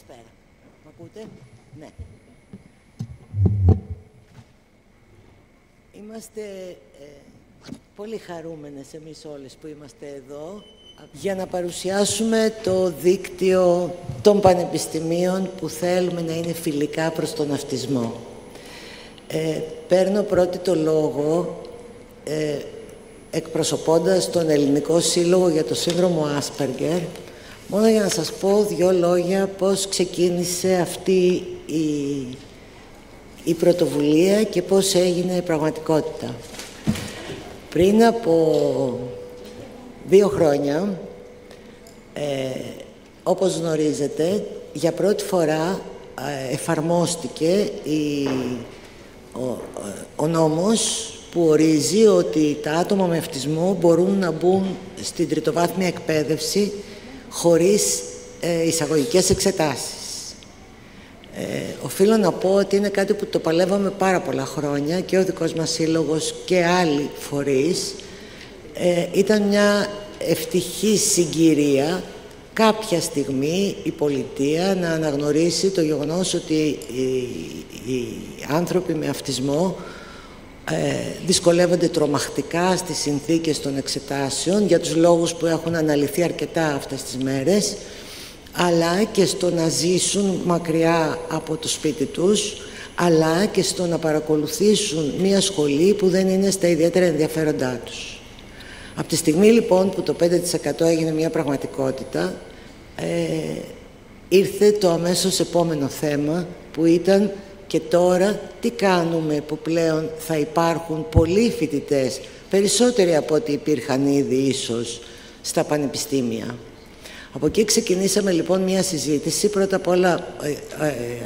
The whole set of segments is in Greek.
Καλησπέρα. Μ' ακούτε? Ναι. Είμαστε πολύ χαρούμενες εμείς όλες που είμαστε εδώ για να παρουσιάσουμε το δίκτυο των πανεπιστημίων που θέλουμε να είναι φιλικά προς τον αυτισμό. Παίρνω πρώτη το λόγο εκπροσωπώντας τον Ελληνικό Σύλλογο για το Σύνδρομο Άσπεργερ, μόνο για να σας πω δύο λόγια πώς ξεκίνησε αυτή η πρωτοβουλία και πώς έγινε πραγματικότητα. Πριν από 2 χρόνια, όπως γνωρίζετε, για πρώτη φορά εφαρμόστηκε ο νόμος που ορίζει ότι τα άτομα με αυτισμό μπορούν να μπουν στην τριτοβάθμια εκπαίδευση χωρίς εισαγωγικές εξετάσεις. Οφείλω να πω ότι είναι κάτι που το παλεύαμε πάρα πολλά χρόνια και ο δικός μας σύλλογος και άλλοι φορείς. Ήταν μια ευτυχή συγκυρία κάποια στιγμή η πολιτεία να αναγνωρίσει το γεγονός ότι οι άνθρωποι με αυτισμό δυσκολεύονται τρομακτικά στις συνθήκες των εξετάσεων για τους λόγους που έχουν αναλυθεί αρκετά αυτές τις μέρες, αλλά και στο να ζήσουν μακριά από το σπίτι τους, αλλά και στο να παρακολουθήσουν μια σχολή που δεν είναι στα ιδιαίτερα ενδιαφέροντά τους. Από τη στιγμή λοιπόν που το 5% έγινε μια πραγματικότητα, ήρθε το αμέσως επόμενο θέμα που ήταν και τώρα τι κάνουμε που πλέον θα υπάρχουν πολλοί φοιτητές, περισσότεροι από ό,τι υπήρχαν ήδη ίσως στα πανεπιστήμια. Από εκεί ξεκινήσαμε λοιπόν μια συζήτηση, πρώτα απ' όλα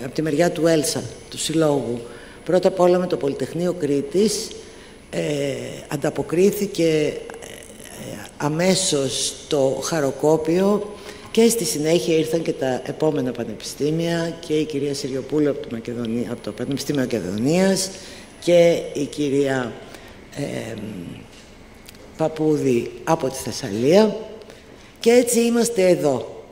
από τη μεριά του ΕΛΣΑ, του Συλλόγου, πρώτα απ' όλα με το Πολυτεχνείο Κρήτης, ανταποκρίθηκε αμέσως το χαροκόπιο και στη συνέχεια ήρθαν και τα επόμενα πανεπιστήμια και η κυρία Συριοπούλου από το Πανεπιστήμιο Μακεδονίας και η κυρία Παπούδη από τη Θεσσαλία, και έτσι είμαστε εδώ.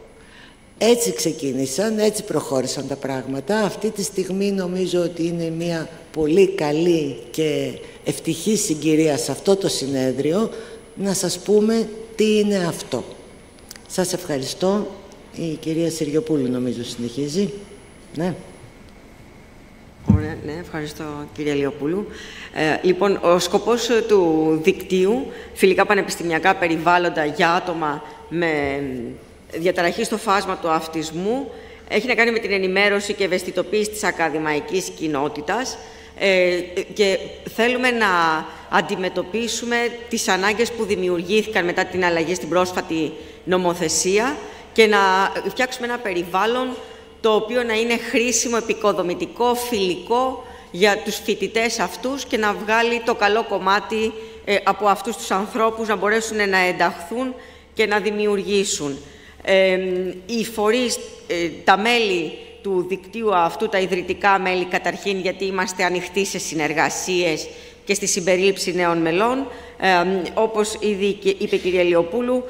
Έτσι ξεκίνησαν, έτσι προχώρησαν τα πράγματα. Αυτή τη στιγμή νομίζω ότι είναι μια πολύ καλή και ευτυχή συγκυρία σε αυτό το συνέδριο να σας πούμε τι είναι αυτό. Σας ευχαριστώ. Η κυρία Συριοπούλου νομίζω συνεχίζει. Ναι. Ωραία, ναι, ευχαριστώ κυρία Λιοπούλου. Λοιπόν, ο σκοπός του δικτύου Φιλικά Πανεπιστημιακά Περιβάλλοντα για άτομα με διαταραχή στο φάσμα του αυτισμού έχει να κάνει με την ενημέρωση και ευαισθητοποίηση της ακαδημαϊκής κοινότητας και θέλουμε να αντιμετωπίσουμε τις ανάγκες που δημιουργήθηκαν μετά την αλλαγή στην πρόσφατη νομοθεσία και να φτιάξουμε ένα περιβάλλον το οποίο να είναι χρήσιμο, επικοδομητικό, φιλικό για τους φοιτητές αυτούς και να βγάλει το καλό κομμάτι από αυτούς τους ανθρώπους, να μπορέσουν να ενταχθούν και να δημιουργήσουν. Οι φορείς, τα μέλη του δικτύου αυτού, τα ιδρυτικά μέλη καταρχήν, γιατί είμαστε ανοιχτοί σε συνεργασίες και στη συμπερίληψη νέων μελών. Όπως ήδη είπε η κυρία Λιοπούλου,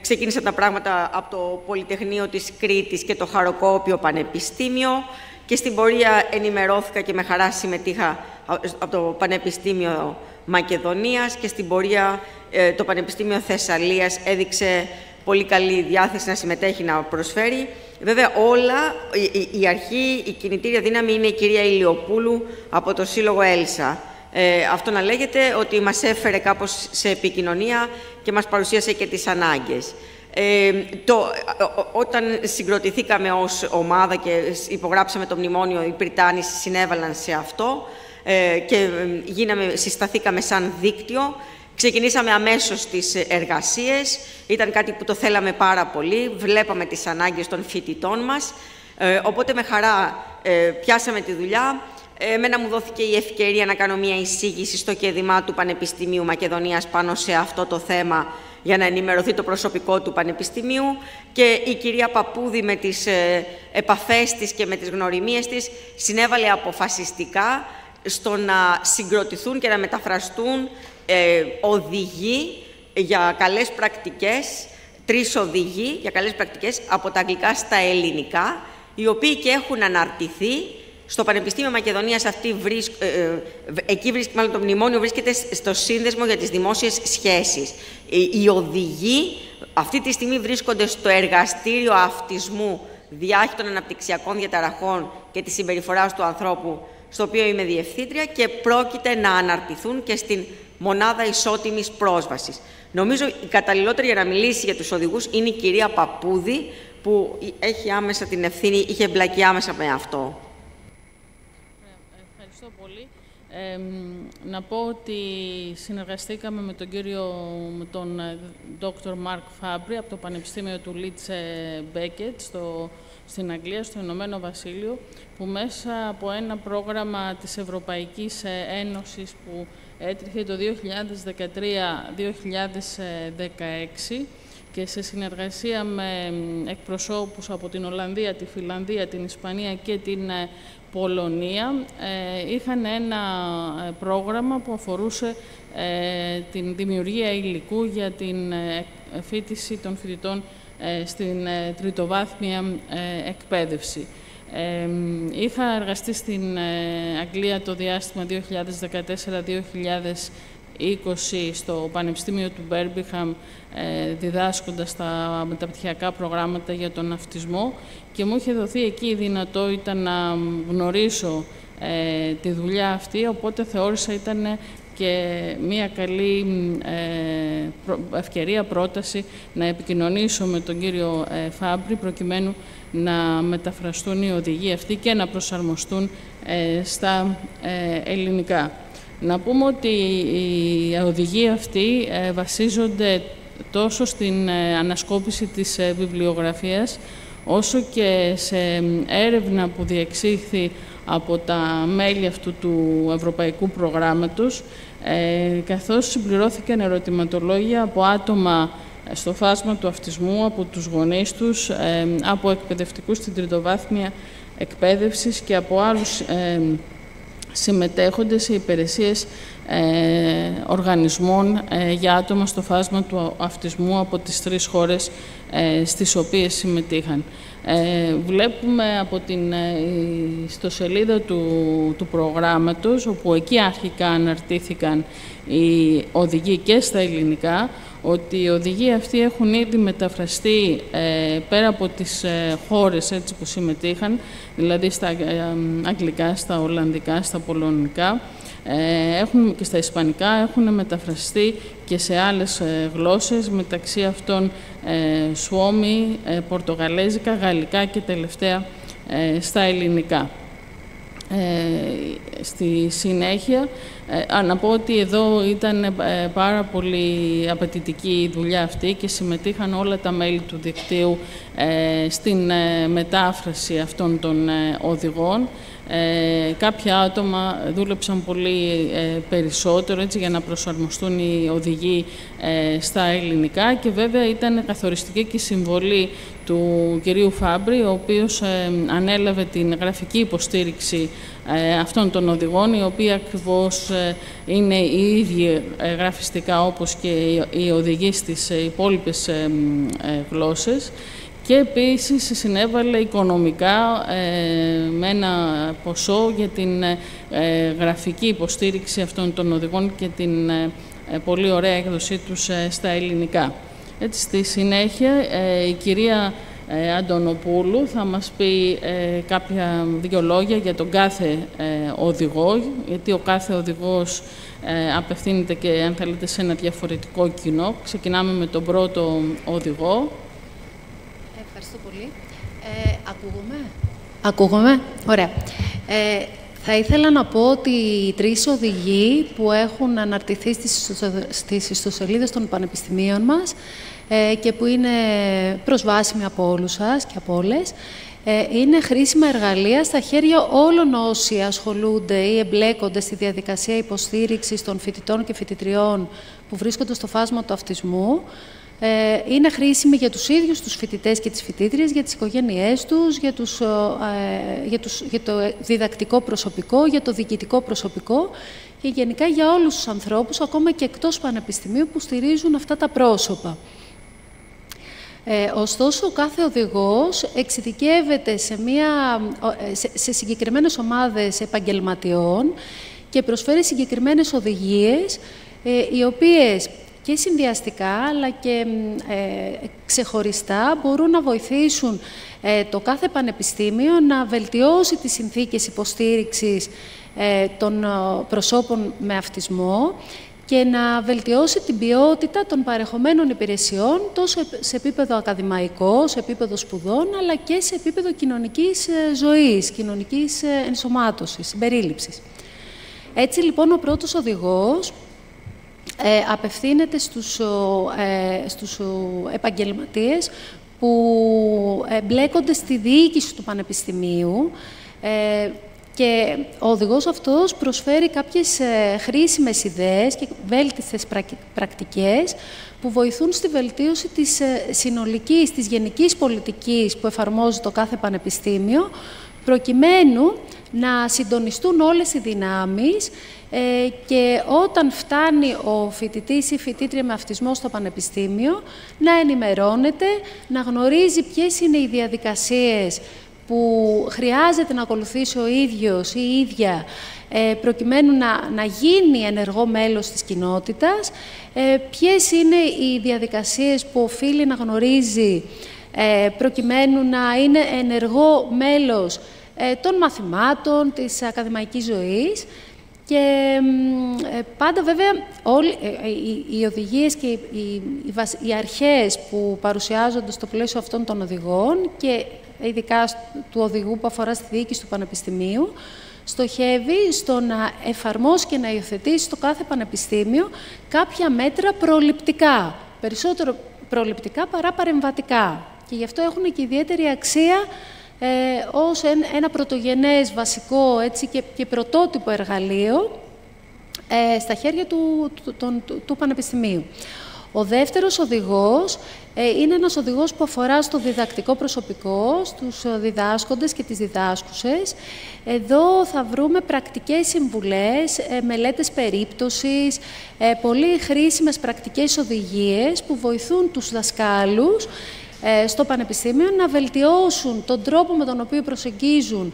ξεκίνησαν τα πράγματα από το Πολυτεχνείο της Κρήτης και το Χαροκόπιο Πανεπιστήμιο και στην πορεία ενημερώθηκα και με χαρά συμμετείχα από το Πανεπιστήμιο Μακεδονίας και στην πορεία το Πανεπιστήμιο Θεσσαλίας έδειξε πολύ καλή διάθεση να συμμετέχει, να προσφέρει. Βέβαια όλα, η αρχή, η κινητήρια δύναμη είναι η κυρία Ηλιοπούλου από το Σύλλογο ΕΛΣΑ. Αυτό να λέγεται ότι μας έφερε κάπως σε επικοινωνία και μας παρουσίασε και τις ανάγκες. Όταν συγκροτηθήκαμε ως ομάδα και υπογράψαμε το μνημόνιο, οι Πριτάνοι συνέβαλαν σε αυτό και συσταθήκαμε σαν δίκτυο. Ξεκινήσαμε αμέσως τις εργασίες, ήταν κάτι που το θέλαμε πάρα πολύ, βλέπαμε τις ανάγκες των φοιτητών μας, οπότε με χαρά πιάσαμε τη δουλειά. Εμένα μου δόθηκε η ευκαιρία να κάνω μια εισήγηση στο κέδημά του Πανεπιστημίου Μακεδονίας πάνω σε αυτό το θέμα για να ενημερωθεί το προσωπικό του Πανεπιστημίου και η κυρία Παπούδη με τις επαφές της και με τις γνωριμίες της συνέβαλε αποφασιστικά στο να συγκροτηθούν και να μεταφραστούν οδηγοί για καλές πρακτικές, 3 οδηγοί για καλές πρακτικές από τα αγγλικά στα ελληνικά οι οποίοι και έχουν αναρτηθεί. Στο Πανεπιστήμιο Μακεδονίας εκεί μάλλον το μνημόνιο βρίσκεται στο σύνδεσμο για τις δημόσιες σχέσεις. Οι οδηγοί αυτή τη στιγμή βρίσκονται στο εργαστήριο αυτισμού διάχυτων αναπτυξιακών διαταραχών και της συμπεριφοράς του ανθρώπου, στο οποίο είμαι διευθύντρια, και πρόκειται να αναρτηθούν και στην μονάδα ισότιμης πρόσβασης. Νομίζω η καταλληλότερη για να μιλήσει για τους οδηγούς είναι η κυρία Παπούδη, που έχει άμεσα την ευθύνη, είχε εμπλακεί άμεσα με αυτό. Ευχαριστώ πολύ. Να πω ότι συνεργαστήκαμε με τον Dr. Mark Fabry από το Πανεπιστήμιο του Leeds Beckett στην Αγγλία, στο Ηνωμένο Βασίλειο, που μέσα από ένα πρόγραμμα της Ευρωπαϊκής Ένωσης που έτρεχε το 2013-2016 και σε συνεργασία με εκπροσώπους από την Ολλανδία, τη Φιλανδία, την Ισπανία και την Πολωνία, είχαν ένα πρόγραμμα που αφορούσε την δημιουργία υλικού για την φοιτηση των φοιτητών στην τριτοβάθμια εκπαίδευση. Είχα εργαστεί στην Αγγλία το διάστημα 2014-2020 στο Πανεπιστήμιο του Μπέρμπιχαμ, διδάσκοντας τα μεταπτυχιακά προγράμματα για τον αυτισμό, και μου είχε δοθεί εκεί η δυνατότητα να γνωρίσω τη δουλειά αυτή, οπότε θεώρησα ήταν και μία καλή ευκαιρία, πρόταση, να επικοινωνήσω με τον κύριο Φάμπρη, προκειμένου να μεταφραστούν οι οδηγοί αυτοί και να προσαρμοστούν στα ελληνικά. Να πούμε ότι οι οδηγοί αυτοί βασίζονται τόσο στην ανασκόπηση της βιβλιογραφίας, όσο και σε έρευνα που διεξήχθη από τα μέλη αυτού του Ευρωπαϊκού Προγράμματος, καθώς συμπληρώθηκαν ερωτηματολόγια από άτομα στο φάσμα του αυτισμού, από τους γονείς τους, από εκπαιδευτικούς στην τριτοβάθμια εκπαίδευση και από άλλους συμμετέχοντες σε υπηρεσίες οργανισμών για άτομα στο φάσμα του αυτισμού από τις 3 χώρες στις οποίες συμμετείχαν. Βλέπουμε από την ιστοσελίδα του προγράμματος, όπου εκεί αρχικά αναρτήθηκαν οι οδηγοί και στα ελληνικά, ότι οι οδηγοί αυτοί έχουν ήδη μεταφραστεί πέρα από τις χώρες έτσι που συμμετείχαν, δηλαδή στα αγγλικά, στα ολλανδικά, στα πολωνικά, και στα ισπανικά, έχουν μεταφραστεί και σε άλλες γλώσσες, μεταξύ αυτών σουόμι, πορτογαλέζικα, γαλλικά και τελευταία στα ελληνικά. Στη συνέχεια, να πω ότι εδώ ήταν πάρα πολύ απαιτητική η δουλειά αυτή και συμμετείχαν όλα τα μέλη του δικτύου στην μετάφραση αυτών των οδηγών. Κάποια άτομα δούλεψαν πολύ περισσότερο έτσι, για να προσαρμοστούν οι οδηγοί στα ελληνικά, και βέβαια ήταν καθοριστική και η συμβολή του κυρίου Φάμπρη, ο οποίος ανέλαβε την γραφική υποστήριξη αυτών των οδηγών, οι οποίοι ακριβώς είναι οι ίδιοι γραφιστικά όπως και οι οδηγοί στις υπόλοιπες γλώσσες. Και επίσης συνέβαλε οικονομικά με ένα ποσό για την γραφική υποστήριξη αυτών των οδηγών και την πολύ ωραία έκδοσή τους στα ελληνικά. Έτσι, στη συνέχεια, η κυρία Αντωνοπούλου θα μας πει κάποια 2 λόγια για τον κάθε οδηγό, γιατί ο κάθε οδηγός απευθύνεται και, αν θέλετε, σε ένα διαφορετικό κοινό. Ξεκινάμε με τον πρώτο οδηγό. Ευχαριστώ πολύ. Ακούγομαι? Ωραία. Θα ήθελα να πω ότι οι 3 οδηγοί που έχουν αναρτηθεί στις ιστοσελίδες των πανεπιστημίων μας και που είναι προσβάσιμοι από όλους σας και από όλες, είναι χρήσιμα εργαλεία στα χέρια όλων όσοι ασχολούνται ή εμπλέκονται στη διαδικασία υποστήριξης των φοιτητών και φοιτητριών που βρίσκονται στο φάσμα του αυτισμού. Είναι χρήσιμη για τους ίδιους τους φοιτητές και τις φοιτήτριες, για τις οικογένειές τους, για το διδακτικό προσωπικό, για το διοικητικό προσωπικό και γενικά για όλους τους ανθρώπους, ακόμα και εκτός πανεπιστημίου, που στηρίζουν αυτά τα πρόσωπα. Ωστόσο, κάθε οδηγός εξειδικεύεται σε συγκεκριμένες ομάδες επαγγελματιών και προσφέρει συγκεκριμένες οδηγίες, οι οποίες και συνδυαστικά αλλά και ξεχωριστά μπορούν να βοηθήσουν το κάθε πανεπιστήμιο να βελτιώσει τις συνθήκες υποστήριξης των προσώπων με αυτισμό και να βελτιώσει την ποιότητα των παρεχομένων υπηρεσιών τόσο σε επίπεδο ακαδημαϊκό, σε επίπεδο σπουδών, αλλά και σε επίπεδο κοινωνικής ζωής, κοινωνικής ενσωμάτωσης, συμπερίληψης. Έτσι, λοιπόν, ο πρώτος οδηγός απευθύνεται στους επαγγελματίες που μπλέκονται στη διοίκηση του πανεπιστημίου, και ο οδηγός αυτός προσφέρει κάποιες χρήσιμες ιδέες και βέλτιστες πρακτικές που βοηθούν στη βελτίωση της συνολικής, της γενικής πολιτικής που εφαρμόζει το κάθε πανεπιστήμιο, προκειμένου να συντονιστούν όλες οι δυνάμεις και όταν φτάνει ο φοιτητής ή φοιτήτρια με αυτισμό στο πανεπιστήμιο να ενημερώνεται, να γνωρίζει ποιες είναι οι διαδικασίες που χρειάζεται να ακολουθήσει ο ίδιος ή η ίδια προκειμένου να γίνει ενεργό μέλος της κοινότητας, ποιες είναι οι διαδικασίες που οφείλει να γνωρίζει προκειμένου να είναι ενεργό μέλος των μαθημάτων, της ακαδημαϊκής ζωής. Και πάντα βέβαια οι οδηγίες και οι αρχές που παρουσιάζονται στο πλαίσιο αυτών των οδηγών και ειδικά του οδηγού που αφορά στη διοίκηση του πανεπιστημίου, στοχεύει στο να εφαρμόσει και να υιοθετήσει στο κάθε πανεπιστήμιο κάποια μέτρα προληπτικά, περισσότερο προληπτικά παρά παρεμβατικά. Και γι' αυτό έχουν και ιδιαίτερη αξία ως ένα πρωτογενές, βασικό έτσι, και πρωτότυπο εργαλείο στα χέρια του Πανεπιστημίου. Ο δεύτερος οδηγός είναι ένας οδηγός που αφορά στο διδακτικό προσωπικό, στους διδάσκοντες και τις διδάσκουσες. Εδώ θα βρούμε πρακτικές συμβουλές, μελέτες περίπτωσης, πολύ χρήσιμες πρακτικές οδηγίες που βοηθούν τους δασκάλους στο Πανεπιστήμιο να βελτιώσουν τον τρόπο με τον οποίο προσεγγίζουν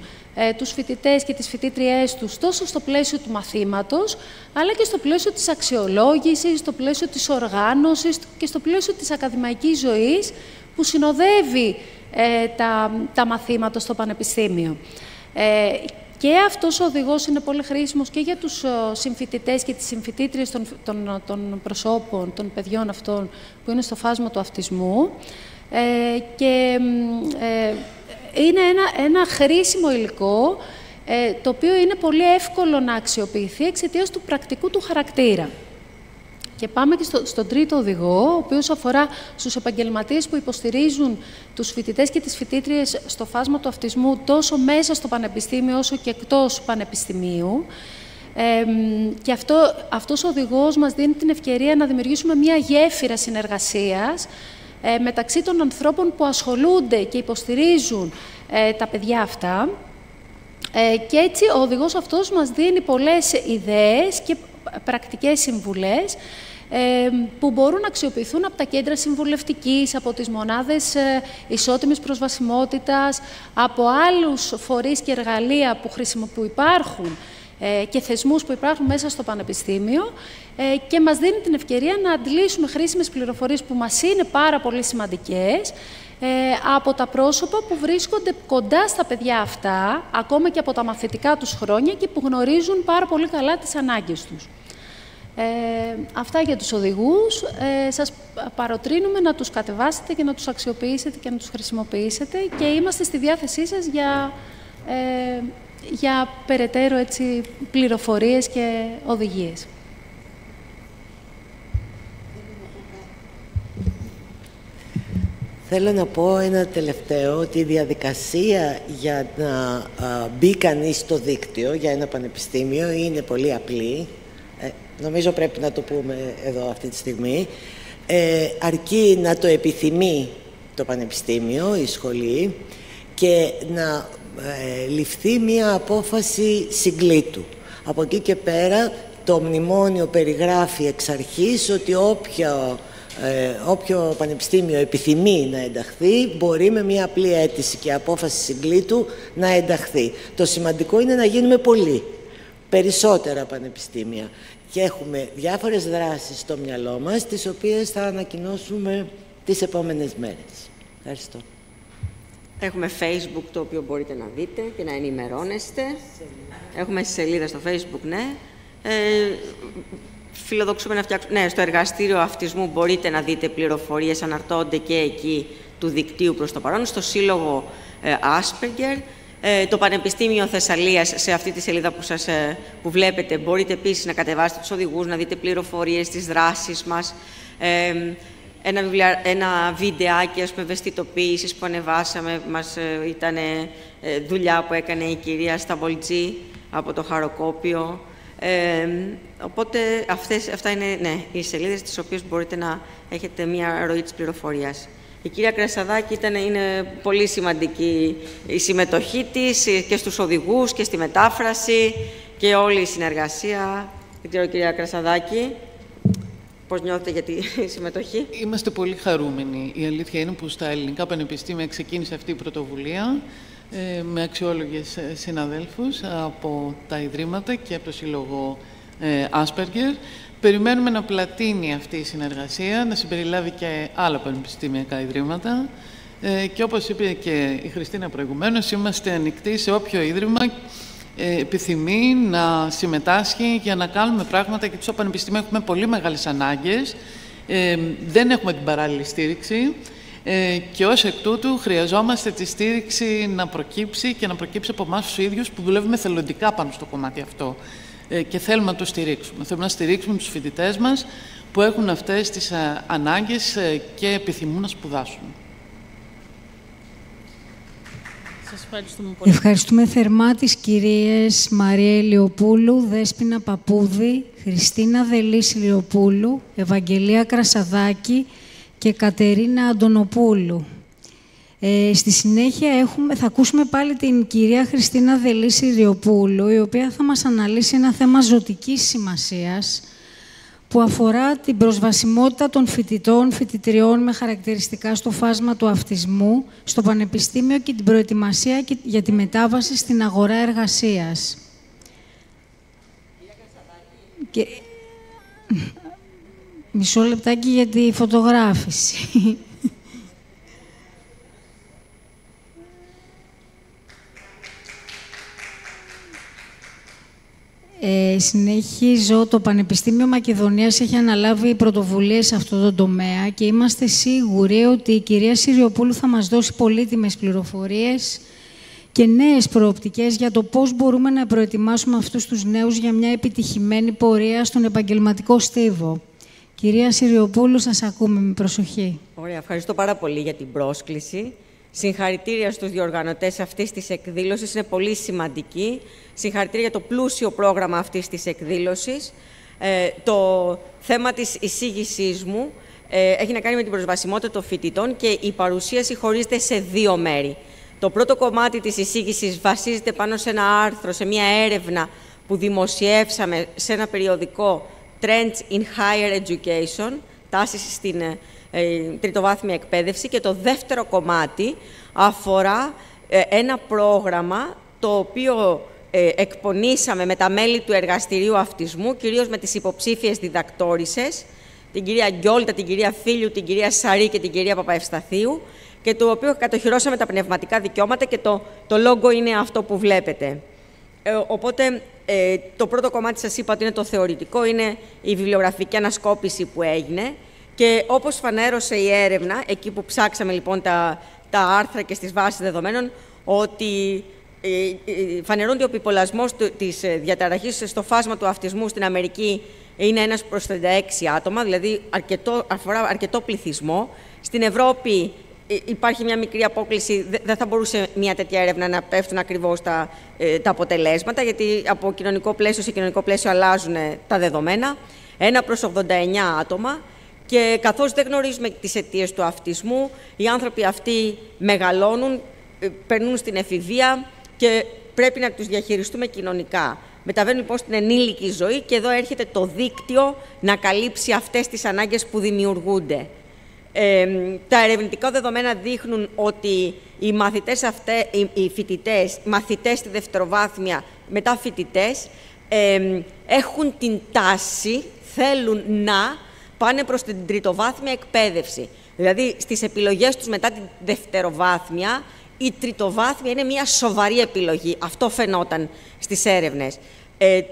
τους φοιτητές και τις φοιτήτριές τους τόσο στο πλαίσιο του μαθήματος, αλλά και στο πλαίσιο της αξιολόγησης, στο πλαίσιο της οργάνωσης και στο πλαίσιο της ακαδημαϊκής ζωής που συνοδεύει τα μαθήματα στο Πανεπιστήμιο. Και αυτός ο οδηγός είναι πολύ χρήσιμος και για τους συμφοιτητές και τις συμφοιτήτριες των προσώπων, των παιδιών αυτών που είναι στο φάσμα του αυτισμού, και είναι ένα χρήσιμο υλικό το οποίο είναι πολύ εύκολο να αξιοποιηθεί εξαιτίας του πρακτικού του χαρακτήρα. Και πάμε και στον τρίτο οδηγό, ο οποίος αφορά στους επαγγελματίες που υποστηρίζουν τους φοιτητές και τις φοιτήτριες στο φάσμα του αυτισμού τόσο μέσα στο πανεπιστήμιο όσο και εκτός πανεπιστημίου. Και αυτός ο οδηγός μας δίνει την ευκαιρία να δημιουργήσουμε μια γέφυρα συνεργασίας μεταξύ των ανθρώπων που ασχολούνται και υποστηρίζουν τα παιδιά αυτά. Και έτσι ο οδηγός αυτός μας δίνει πολλές ιδέες και πρακτικές συμβουλές που μπορούν να αξιοποιηθούν από τα κέντρα συμβουλευτικής, από τις μονάδες ισότιμης προσβασιμότητας, από άλλους φορείς και εργαλεία που υπάρχουν και θεσμούς που υπάρχουν μέσα στο Πανεπιστήμιο, και μας δίνει την ευκαιρία να αντλήσουμε χρήσιμες πληροφορίες που μας είναι πάρα πολύ σημαντικές από τα πρόσωπα που βρίσκονται κοντά στα παιδιά αυτά, ακόμα και από τα μαθητικά τους χρόνια και που γνωρίζουν πάρα πολύ καλά τις ανάγκες τους. Αυτά για τους οδηγούς. Σας παροτρύνουμε να τους κατεβάσετε και να τους αξιοποιήσετε και να τους χρησιμοποιήσετε και είμαστε στη διάθεσή σας για περαιτέρω πληροφορίες και οδηγίες. Θέλω να πω ένα τελευταίο, ότι η διαδικασία για να μπει κανείς στο δίκτυο για ένα πανεπιστήμιο είναι πολύ απλή. Νομίζω πρέπει να το πούμε εδώ αυτή τη στιγμή. Αρκεί να το επιθυμεί το πανεπιστήμιο, η σχολή, και να ληφθεί μία απόφαση συγκλήτου. Από εκεί και πέρα το μνημόνιο περιγράφει εξ αρχής ότι όποιο όποιο πανεπιστήμιο επιθυμεί να ενταχθεί, μπορεί με μια απλή αίτηση και απόφαση συγκλήτου να ενταχθεί. Το σημαντικό είναι να γίνουμε πολλοί, περισσότερα πανεπιστήμια. Και έχουμε διάφορες δράσεις στο μυαλό μας, τις οποίες θα ανακοινώσουμε τις επόμενες μέρες. Ευχαριστώ. Έχουμε Facebook, το οποίο μπορείτε να δείτε και να ενημερώνεστε. Έχουμε σελίδα στο Facebook, ναι. Φιλοδοξούμε να φτιάξουμε... Ναι, στο εργαστήριο αυτισμού μπορείτε να δείτε πληροφορίες, αναρτώνται και εκεί του δικτύου προς το παρόν. Στο Σύλλογο Asperger. Το Πανεπιστήμιο Θεσσαλίας, σε αυτή τη σελίδα που βλέπετε, μπορείτε επίσης να κατεβάσετε τους οδηγούς, να δείτε πληροφορίες, τις δράσεις μας. Ένα βιντεάκι, ας πούμε, ευαισθητοποίησης που ανεβάσαμε, ήταν δουλειά που έκανε η κυρία Σταμπολτζή από το Χαροκόπιο. Οπότε αυτά είναι, ναι, οι σελίδες τις οποίες μπορείτε να έχετε μια ροή της πληροφορίας. Η κυρία Κρασαδάκη είναι πολύ σημαντική η συμμετοχή της και στους οδηγούς και στη μετάφραση και όλη η συνεργασία. Δεν ξέρω, κυρία Κρασαδάκη, πώς νιώθετε για τη συμμετοχή? Είμαστε πολύ χαρούμενοι. Η αλήθεια είναι που στα ελληνικά πανεπιστήμια ξεκίνησε αυτή η πρωτοβουλία με αξιόλογες συναδέλφους από τα Ιδρύματα και από το Σύλλογο Asperger. Περιμένουμε να πλατείνει αυτή η συνεργασία, να συμπεριλάβει και άλλα πανεπιστήμιακα ιδρύματα και όπως είπε και η Χριστίνα προηγουμένως, είμαστε ανοιχτοί σε όποιο ίδρυμα επιθυμεί να συμμετάσχει για να κάνουμε πράγματα, γιατί στο πανεπιστήμιο έχουμε πολύ μεγάλες ανάγκες, δεν έχουμε την παράλληλη στήριξη και ως εκ τούτου χρειαζόμαστε τη στήριξη να προκύψει και να προκύψει από εμάς τους ίδιους που δουλεύουμε θελοντικά πάνω στο κομμάτι αυτό. Και θέλουμε να το στηρίξουμε. Θέλουμε να στηρίξουμε τους φοιτητές μας που έχουν αυτές τις ανάγκες και επιθυμούν να σπουδάσουν. Σας ευχαριστούμε πολύ. Ευχαριστούμε θερμά τις κυρίες Μαρία Ηλιοπούλου, Δέσποινα Παπούδη, Χριστίνα Δελής Ηλιοπούλου, Ευαγγελία Κρασαδάκη και Κατερίνα Αντωνοπούλου. Στη συνέχεια θα ακούσουμε πάλι την κυρία Χριστίνα Δελής Ηλιοπούλου, η οποία θα μας αναλύσει ένα θέμα ζωτικής σημασίας που αφορά την προσβασιμότητα των φοιτητών, φοιτητριών με χαρακτηριστικά στο φάσμα του αυτισμού στο Πανεπιστήμιο και την προετοιμασία για τη μετάβαση στην αγορά εργασίας. Και... Μισό λεπτάκι για τη φωτογράφηση. Συνεχίζω. Το Πανεπιστήμιο Μακεδονίας έχει αναλάβει πρωτοβουλίες σε αυτό το τομέα και είμαστε σίγουροι ότι η κυρία Συριοπούλου θα μας δώσει πολύτιμες πληροφορίες και νέες προοπτικές για το πώς μπορούμε να προετοιμάσουμε αυτούς τους νέους για μια επιτυχημένη πορεία στον επαγγελματικό στίβο. Κυρία Συριοπούλου, σας ακούμε με προσοχή. Ωραία, ευχαριστώ πάρα πολύ για την πρόσκληση. Συγχαρητήρια στους διοργανωτές αυτής της εκδήλωσης, είναι πολύ σημαντική. Συγχαρητήρια για το πλούσιο πρόγραμμα αυτής της εκδήλωσης. Το θέμα της εισήγησής μου έχει να κάνει με την προσβασιμότητα των φοιτητών και η παρουσίαση χωρίζεται σε δύο μέρη. Το πρώτο κομμάτι της εισήγησης βασίζεται πάνω σε ένα άρθρο, σε μια έρευνα που δημοσιεύσαμε σε ένα περιοδικό Trends in Higher Education, τάσεις στην τριτοβάθμια εκπαίδευση, και το δεύτερο κομμάτι αφορά ένα πρόγραμμα το οποίο εκπονήσαμε με τα μέλη του Εργαστηρίου Αυτισμού, κυρίως με τις υποψήφιες διδακτόρισσες, την κυρία Γκιόλτα, την κυρία Φίλιου, την κυρία Σαρή και την κυρία Παπαευσταθίου, και το οποίο κατοχυρώσαμε τα πνευματικά δικαιώματα και το λόγο είναι αυτό που βλέπετε. Οπότε, το πρώτο κομμάτι σας είπα ότι είναι το θεωρητικό, είναι η βιβλιογραφική ανασκόπηση που έγινε. Και όπως φανέρωσε η έρευνα, εκεί που ψάξαμε λοιπόν τα άρθρα και στις βάσεις δεδομένων, ότι φανερώνει ότι ο επιπολασμός της διαταραχής στο φάσμα του αυτισμού στην Αμερική είναι 1 προς 36 άτομα, δηλαδή αφορά αρκετό πληθυσμό. Στην Ευρώπη υπάρχει μια μικρή απόκλιση, δεν θα μπορούσε μια τέτοια έρευνα να πέφτουν ακριβώς τα αποτελέσματα, γιατί από κοινωνικό πλαίσιο σε κοινωνικό πλαίσιο αλλάζουν τα δεδομένα. 1 προς 89 άτομα. Και καθώς δεν γνωρίζουμε τις αιτίες του αυτισμού, οι άνθρωποι αυτοί μεγαλώνουν, περνούν στην εφηβεία και πρέπει να τους διαχειριστούμε κοινωνικά. Μεταβαίνουν λοιπόν στην ενήλικη ζωή και εδώ έρχεται το δίκτυο να καλύψει αυτές τις ανάγκες που δημιουργούνται. Τα ερευνητικά δεδομένα δείχνουν ότι οι μαθητές οι φοιτητές, μαθητές στη δευτεροβάθμια, μετά φοιτητές, έχουν την τάση, θέλουν να πάνε προς την τριτοβάθμια εκπαίδευση. Δηλαδή, στις επιλογές τους μετά την δευτεροβάθμια, η τριτοβάθμια είναι μια σοβαρή επιλογή. Αυτό φαινόταν στις έρευνες.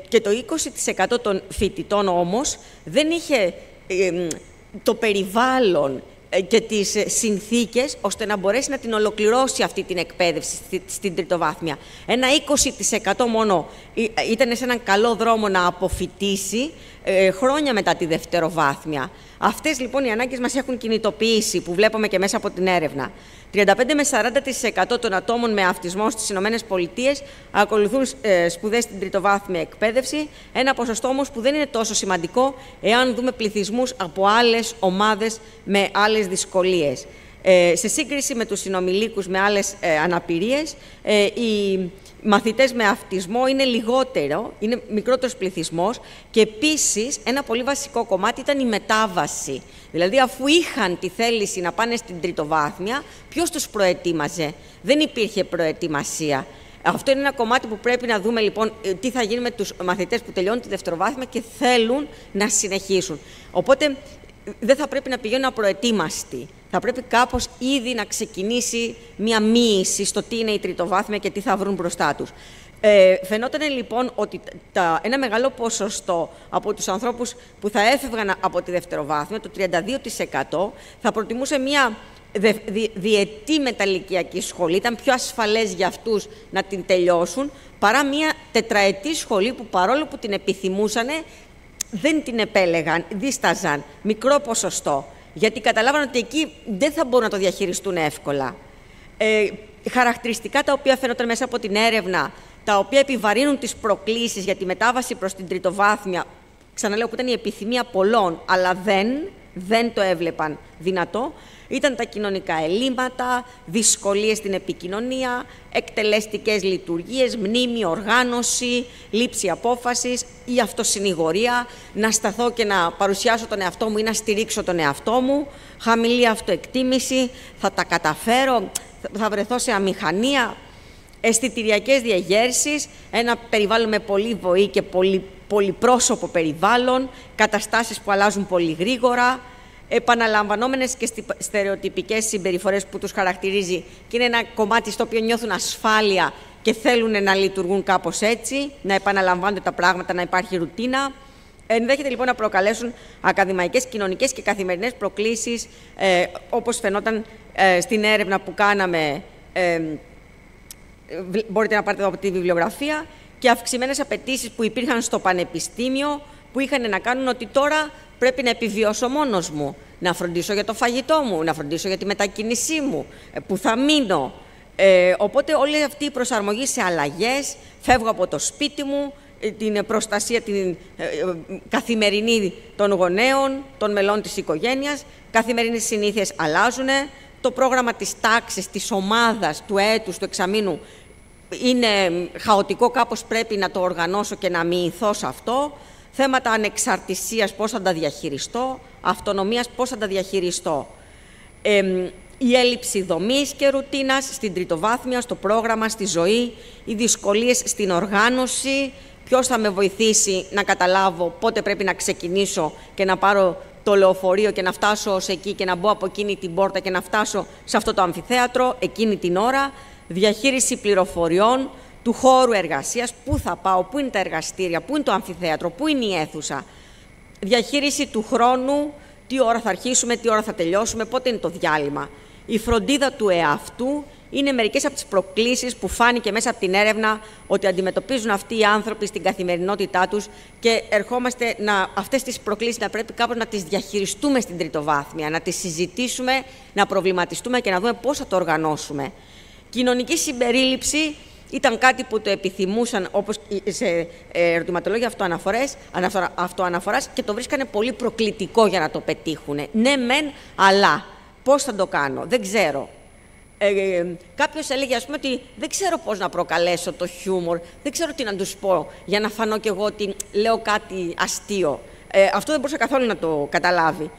Και το 20% των φοιτητών όμως δεν είχε το περιβάλλον και τις συνθήκες ώστε να μπορέσει να την ολοκληρώσει αυτή την εκπαίδευση στην τριτοβάθμια. Ένα 20% μόνο ήταν σε έναν καλό δρόμο να αποφοιτήσει χρόνια μετά τη δευτεροβάθμια. Αυτές λοιπόν οι ανάγκες μας έχουν κινητοποιήσει, που βλέπουμε και μέσα από την έρευνα. 35 με 40% των ατόμων με αυτισμό στις ΗΠΑ ακολουθούν σπουδές στην τριτοβάθμια εκπαίδευση, ένα ποσοστό όμως που δεν είναι τόσο σημαντικό εάν δούμε πληθυσμούς από άλλες ομάδες με άλλες δυσκολίες. Σε σύγκριση με τους συνομιλίκους με άλλες αναπηρίες, οι μαθητές με αυτισμό είναι είναι μικρότερος πληθυσμός και επίσης ένα πολύ βασικό κομμάτι ήταν η μετάβαση. Δηλαδή, αφού είχαν τη θέληση να πάνε στην τριτοβάθμια, ποιος τους προετοίμαζε? Δεν υπήρχε προετοιμασία. Αυτό είναι ένα κομμάτι που πρέπει να δούμε λοιπόν τι θα γίνει με τους μαθητές που τελειώνουν τη δευτεροβάθμια και θέλουν να συνεχίσουν. Οπότε δεν θα πρέπει να πηγαίνουν απροετοίμαστοι. Θα πρέπει κάπως ήδη να ξεκινήσει μια μοίηση στο τι είναι η τριτοβάθμια και τι θα βρουν μπροστά τους. Φαινόταν λοιπόν ότι ένα μεγάλο ποσοστό από τους ανθρώπους που θα έφευγαν από τη δευτεροβάθμια, το 32%, θα προτιμούσε μια διετή μεταλλικιακή σχολή. Ήταν πιο ασφαλές για αυτούς να την τελειώσουν, παρά μια τετραετή σχολή που παρόλο που την επιθυμούσανε, δεν την επέλεγαν, δίσταζαν, μικρό ποσοστό. Γιατί καταλάβαν ότι εκεί δεν θα μπορούν να το διαχειριστούν εύκολα. Χαρακτηριστικά τα οποία φαίνονταν μέσα από την έρευνα, τα οποία επιβαρύνουν τις προκλήσεις για τη μετάβαση προς την τριτοβάθμια, ξαναλέω που ήταν η επιθυμία πολλών, αλλά δεν το έβλεπαν δυνατό, ήταν τα κοινωνικά ελλείμματα, δυσκολίες στην επικοινωνία, εκτελεστικές λειτουργίες, μνήμη, οργάνωση, λήψη απόφασης, η αυτοσυνηγορία, να σταθώ και να παρουσιάσω τον εαυτό μου ή να στηρίξω τον εαυτό μου, χαμηλή αυτοεκτίμηση, θα τα καταφέρω, θα βρεθώ σε αμηχανία, αισθητηριακές διαγέρσεις, ένα περιβάλλον με πολύ βοή και πολυπρόσωπο περιβάλλον, καταστάσεις που αλλάζουν πολύ γρήγορα, επαναλαμβανόμενες και στερεοτυπικές συμπεριφορές που τους χαρακτηρίζει και είναι ένα κομμάτι στο οποίο νιώθουν ασφάλεια και θέλουν να λειτουργούν κάπως έτσι, να επαναλαμβάνονται τα πράγματα, να υπάρχει ρουτίνα. Ενδέχεται λοιπόν να προκαλέσουν ακαδημαϊκές, κοινωνικές και καθημερινές προκλήσεις, όπως φαινόταν στην έρευνα που κάναμε, μπορείτε να πάρετε εδώ από τη βιβλιογραφία, και αυξημένες απαιτήσεις που υπήρχαν στο πανεπιστήμιο, που είχαν να κάνουν ότι τώρα πρέπει να επιβιώσω μόνος μου, να φροντίσω για το φαγητό μου, να φροντίσω για τη μετακίνησή μου, που θα μείνω. Οπότε όλη αυτή η προσαρμογή σε αλλαγές, φεύγω από το σπίτι μου, την προστασία την καθημερινή των γονέων, των μελών της οικογένειας, καθημερινές συνήθειες αλλάζουν, το πρόγραμμα της τάξης, της ομάδας, του έτους, του εξαμήνου είναι χαοτικό, κάπως πρέπει να το οργανώσω και να μοιηθώ σε αυτό. Θέματα ανεξαρτησίας, πώς θα τα διαχειριστώ, αυτονομίας, πώς θα τα διαχειριστώ. Η έλλειψη δομής και ρουτίνας στην τριτοβάθμια, στο πρόγραμμα, στη ζωή, οι δυσκολίες στην οργάνωση, ποιος θα με βοηθήσει να καταλάβω πότε πρέπει να ξεκινήσω και να πάρω το λεωφορείο και να φτάσω ως εκεί και να μπω από εκείνη την πόρτα και να φτάσω σε αυτό το αμφιθέατρο εκείνη την ώρα, διαχείριση πληροφοριών, του χώρου εργασίας, πού θα πάω, πού είναι τα εργαστήρια, πού είναι το αμφιθέατρο, πού είναι η αίθουσα. Διαχείριση του χρόνου, τι ώρα θα αρχίσουμε, τι ώρα θα τελειώσουμε, πότε είναι το διάλειμμα. Η φροντίδα του εαυτού είναι μερικές από τις προκλήσεις που φάνηκε μέσα από την έρευνα ότι αντιμετωπίζουν αυτοί οι άνθρωποι στην καθημερινότητά τους και ερχόμαστε αυτές τις προκλήσεις να πρέπει κάπως να τις διαχειριστούμε στην τριτοβάθμια, να τις συζητήσουμε, να προβληματιστούμε και να δούμε πώς θα το οργανώσουμε. Κοινωνική συμπερίληψη ήταν κάτι που το επιθυμούσαν, όπως σε ερωτηματολόγια αυτοαναφοράς και το βρίσκανε πολύ προκλητικό για να το πετύχουν. Ναι, μεν, αλλά πώς θα το κάνω, δεν ξέρω. Κάποιος έλεγε, ας πούμε, ότι δεν ξέρω πώς να προκαλέσω το χιούμορ, δεν ξέρω τι να τους πω για να φανώ κι εγώ ότι λέω κάτι αστείο. Αυτό δεν μπορούσα καθόλου να το καταλάβει.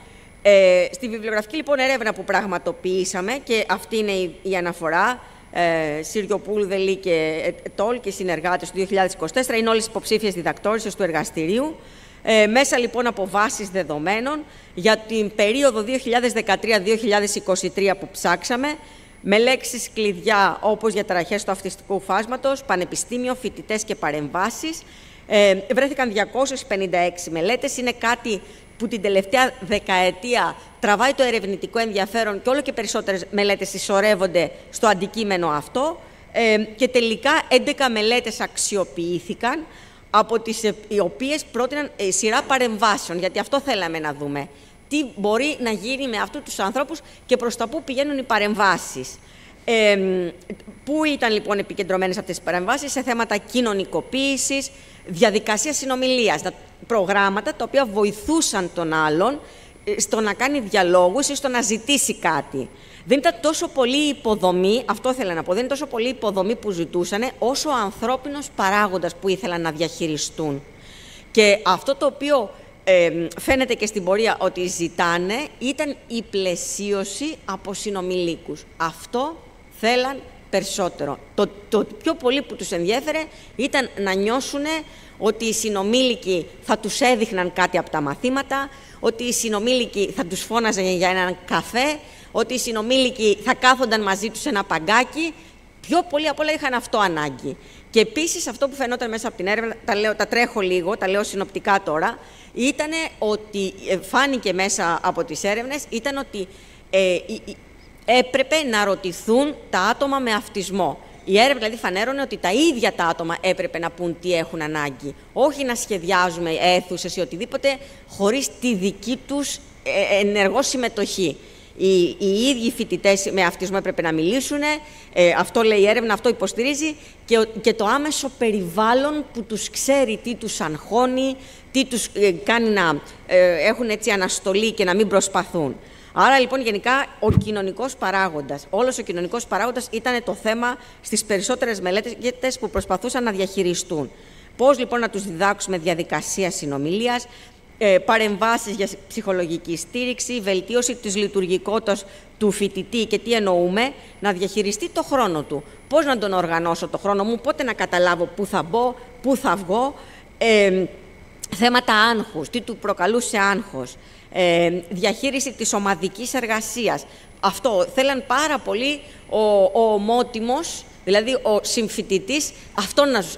Στη βιβλιογραφική λοιπόν έρευνα που πραγματοποιήσαμε, και αυτή είναι η αναφορά, Συριοπούλου, Δελή και Τόλ και συνεργάτες του 2024, είναι όλες υποψήφιες διδακτόρισες του εργαστηρίου, μέσα λοιπόν από βάσεις δεδομένων για την περίοδο 2013-2023 που ψάξαμε, με λέξεις κλειδιά όπως διαταραχές του αυτιστικού φάσματος, πανεπιστήμιο, φοιτητές και παρεμβάσεις. Βρέθηκαν 256 μελέτες, είναι κάτι που την τελευταία δεκαετία τραβάει το ερευνητικό ενδιαφέρον και όλο και περισσότερες μελέτες συσσωρεύονται στο αντικείμενο αυτό, και τελικά 11 μελέτες αξιοποιήθηκαν, από τις οποίες πρότειναν σειρά παρεμβάσεων, γιατί αυτό θέλαμε να δούμε. Τι μπορεί να γίνει με αυτούς τους ανθρώπους και προς τα πού πηγαίνουν οι παρεμβάσεις. Πού ήταν λοιπόν επικεντρωμένες αυτές τις παρεμβάσεις? Σε θέματα κοινωνικοποίησης, διαδικασία συνομιλίας, προγράμματα τα οποία βοηθούσαν τον άλλον στο να κάνει διαλόγους ή στο να ζητήσει κάτι. Δεν ήταν τόσο πολύ υποδομή, αυτό ήθελα να πω, δεν είναι τόσο πολύ υποδομή που ζητούσαν, όσο ο ανθρώπινος παράγοντας που ήθελαν να διαχειριστούν. Και αυτό το οποίο φαίνεται και στην πορεία ότι ζητάνε ήταν η πλαισίωση από συνομιλίκους. Αυτό θέλαν περισσότερο. Το πιο πολύ που τους ενδιέφερε ήταν να νιώσουν ότι οι συνομήλικοι θα τους έδειχναν κάτι από τα μαθήματα, ότι οι συνομήλικοι θα τους φώναζαν για έναν καφέ, ότι οι συνομήλικοι θα κάθονταν μαζί τους σε ένα παγκάκι. Πιο πολύ απ' όλα είχαν αυτό ανάγκη. Και επίσης αυτό που φαινόταν μέσα από την έρευνα, τα τρέχω λίγο, τα λέω συνοπτικά τώρα, ήταν ότι, φάνηκε μέσα από τις έρευνες, ήταν ότι έπρεπε να ρωτηθούν τα άτομα με αυτισμό. Η έρευνα δηλαδή φανέρωνε ότι τα ίδια τα άτομα έπρεπε να πούν τι έχουν ανάγκη. Όχι να σχεδιάζουμε αίθουσες ή οτιδήποτε χωρίς τη δική τους ενεργό συμμετοχή. Οι ίδιοι φοιτητές με αυτισμό έπρεπε να μιλήσουν, αυτό λέει η έρευνα, αυτό υποστηρίζει, και το άμεσο περιβάλλον που τους ξέρει τι τους αγχώνει, τι τους κάνει να έχουν έτσι αναστολή και να μην προσπαθούν. Άρα λοιπόν γενικά ο κοινωνικός παράγοντας, όλος ο κοινωνικός παράγοντας ήταν το θέμα στις περισσότερες μελέτες που προσπαθούσαν να διαχειριστούν. Πώς λοιπόν να τους διδάξουμε διαδικασία συνομιλίας, παρεμβάσεις για ψυχολογική στήριξη, βελτίωση της λειτουργικότητας του φοιτητή, και τι εννοούμε, να διαχειριστεί το χρόνο του. Πώς να τον οργανώσω το χρόνο μου, πότε να καταλάβω πού θα μπω, πού θα βγω, θέματα άγχους, τι του προκαλούσε άγχος, διαχείριση της ομαδικής εργασίας. Αυτό θέλαν πάρα πολύ ο ομότιμος, δηλαδή ο συμφοιτητής,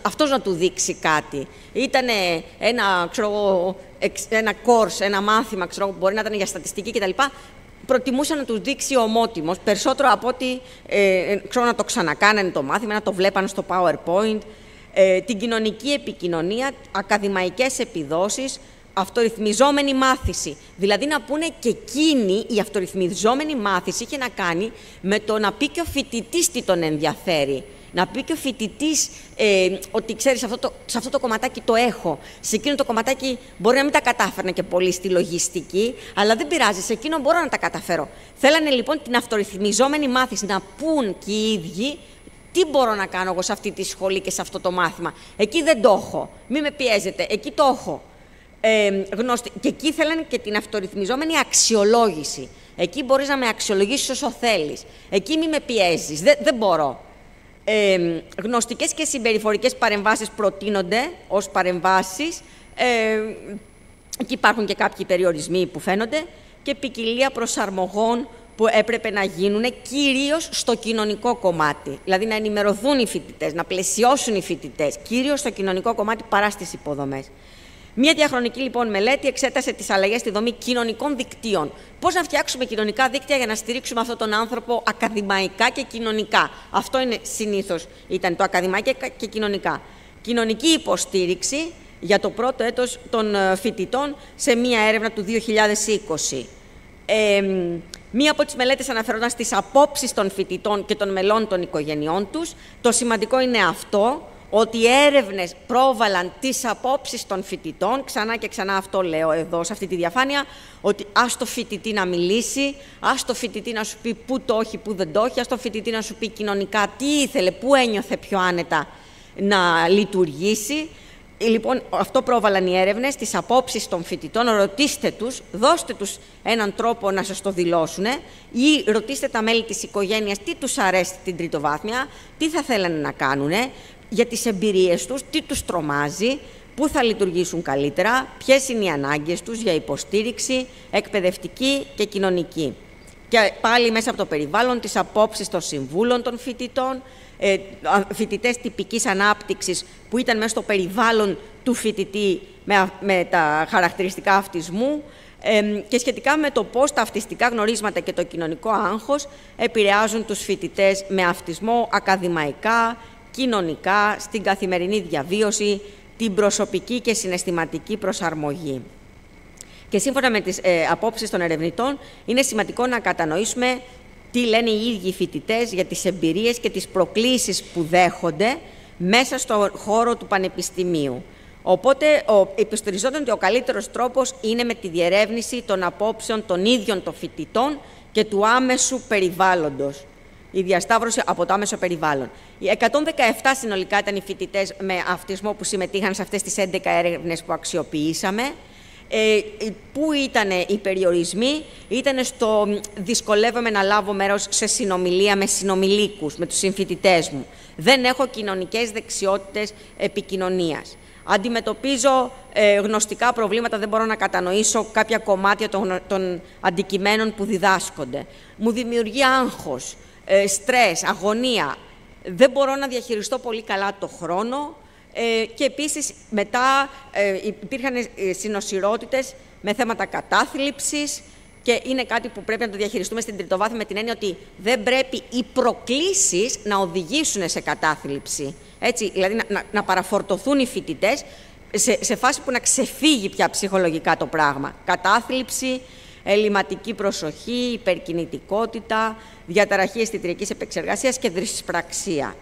αυτός να του δείξει κάτι. Ήταν ένα course, ένα μάθημα, μπορεί να ήταν για στατιστική κτλ. Προτιμούσαν να του δείξει ο ομότιμος, περισσότερο από ότι να το ξανακάνανε το μάθημα, να το βλέπανε στο PowerPoint. Την κοινωνική επικοινωνία, ακαδημαϊκές επιδόσεις, αυτορυθμιζόμενη μάθηση. Δηλαδή να πούνε και εκείνη, η αυτορυθμιζόμενη μάθηση είχε να κάνει με το να πει και ο φοιτητής τι τον ενδιαφέρει. Να πει και ο φοιτητής ότι ξέρεις, σε αυτό το κομματάκι το έχω. Σε εκείνο το κομματάκι μπορεί να μην τα κατάφερνα και πολύ στη λογιστική, αλλά δεν πειράζει, σε εκείνο μπορώ να τα καταφέρω. Θέλανε λοιπόν την αυτορυθμιζόμενη μάθηση, να πούν και οι ίδιοι τι μπορώ να κάνω εγώ σε αυτή τη σχολή και σε αυτό το μάθημα. Εκεί δεν το έχω. Μη με πιέζετε, εκεί το έχω. Και εκεί θέλανε και την αυτορυθμιζόμενη αξιολόγηση. Εκεί μπορείς να με αξιολογήσεις όσο θέλεις. Εκεί μη με πιέζεις, δεν μπορώ. Γνωστικές και συμπεριφορικές παρεμβάσεις προτείνονται ως παρεμβάσεις. Εκεί υπάρχουν και κάποιοι περιορισμοί που φαίνονται, και ποικιλία προσαρμογών που έπρεπε να γίνουν κυρίως στο κοινωνικό κομμάτι. Δηλαδή να ενημερωθούν οι φοιτητές, να πλαισιώσουν οι φοιτητές, κυρίως στο κοινωνικό κομμάτι παρά στις υποδομές. Μια διαχρονική λοιπόν μελέτη εξέτασε τις αλλαγές στη δομή κοινωνικών δικτύων. Πώς να φτιάξουμε κοινωνικά δίκτυα για να στηρίξουμε αυτόν τον άνθρωπο ακαδημαϊκά και κοινωνικά. Αυτό είναι συνήθως, ήταν το ακαδημαϊκά και κοινωνικά. Κοινωνική υποστήριξη για το πρώτο έτος των φοιτητών σε μια έρευνα του 2020. Μία από τις μελέτες αναφερόταν στις απόψεις των φοιτητών και των μελών των οικογενειών τους. Το σημαντικό είναι αυτό, ότι οι έρευνες πρόβαλαν τις απόψεις των φοιτητών, ξανά και ξανά αυτό λέω εδώ σε αυτή τη διαφάνεια, ότι ας το φοιτητή να μιλήσει, ας το φοιτητή να σου πει πού το όχι, πού δεν το όχι, ας το φοιτητή να σου πει κοινωνικά τι ήθελε, πού ένιωθε πιο άνετα να λειτουργήσει. Λοιπόν, αυτό πρόβαλαν οι έρευνες, τις απόψεις των φοιτητών, ρωτήστε τους, δώστε τους έναν τρόπο να σας το δηλώσουν ή ρωτήστε τα μέλη της οικογένειας τι τους αρέσει την τριτοβάθμια, τι θα θέλανε να κάνουν, για τις εμπειρίες τους, τι τους τρομάζει, πού θα λειτουργήσουν καλύτερα, ποιες είναι οι ανάγκες τους για υποστήριξη, εκπαιδευτική και κοινωνική. Και πάλι μέσα από το περιβάλλον, τις απόψεις των συμβούλων των φοιτητών, φοιτητές τυπικής ανάπτυξης που ήταν μέσα στο περιβάλλον του φοιτητή με τα χαρακτηριστικά αυτισμού και σχετικά με το πώς τα αυτιστικά γνωρίσματα και το κοινωνικό άγχος επηρεάζουν τους φοιτητές με αυτισμό ακαδημαϊκά, κοινωνικά, στην καθημερινή διαβίωση, την προσωπική και συναισθηματική προσαρμογή. Και σύμφωνα με τις απόψεις των ερευνητών, είναι σημαντικό να κατανοήσουμε τι λένε οι ίδιοι φοιτητές για τις εμπειρίες και τις προκλήσεις που δέχονται μέσα στο χώρο του πανεπιστημίου. Οπότε, υποστηριζόταν ότι ο καλύτερος τρόπος είναι με τη διερεύνηση των απόψεων των ίδιων των φοιτητών και του άμεσου περιβάλλοντος. Η διασταύρωση από το άμεσο περιβάλλον. Οι 117 συνολικά ήταν οι φοιτητές με αυτισμό που συμμετείχαν σε αυτές τις 11 έρευνες που αξιοποιήσαμε. Πού ήταν οι περιορισμοί? Ήταν στο δυσκολεύομαι να λάβω μέρος σε συνομιλία με συνομιλίκους, με τους συμφοιτητές μου. Δεν έχω κοινωνικές δεξιότητες επικοινωνίας. Αντιμετωπίζω γνωστικά προβλήματα, δεν μπορώ να κατανοήσω κάποια κομμάτια των αντικειμένων που διδάσκονται. Μου δημιουργεί άγχος, στρες, αγωνία. Δεν μπορώ να διαχειριστώ πολύ καλά το χρόνο. Και επίσης μετά υπήρχαν συνοσυρότητες με θέματα κατάθλιψης και είναι κάτι που πρέπει να το διαχειριστούμε στην τριτοβάθμια με την έννοια ότι δεν πρέπει οι προκλήσεις να οδηγήσουν σε κατάθλιψη. Έτσι, δηλαδή να παραφορτωθούν οι φοιτητές σε φάση που να ξεφύγει πια ψυχολογικά το πράγμα. Κατάθλιψη, ελλειμματική προσοχή, υπερκινητικότητα, διαταραχή αισθητηρικής επεξεργασίας και δυσπραξία.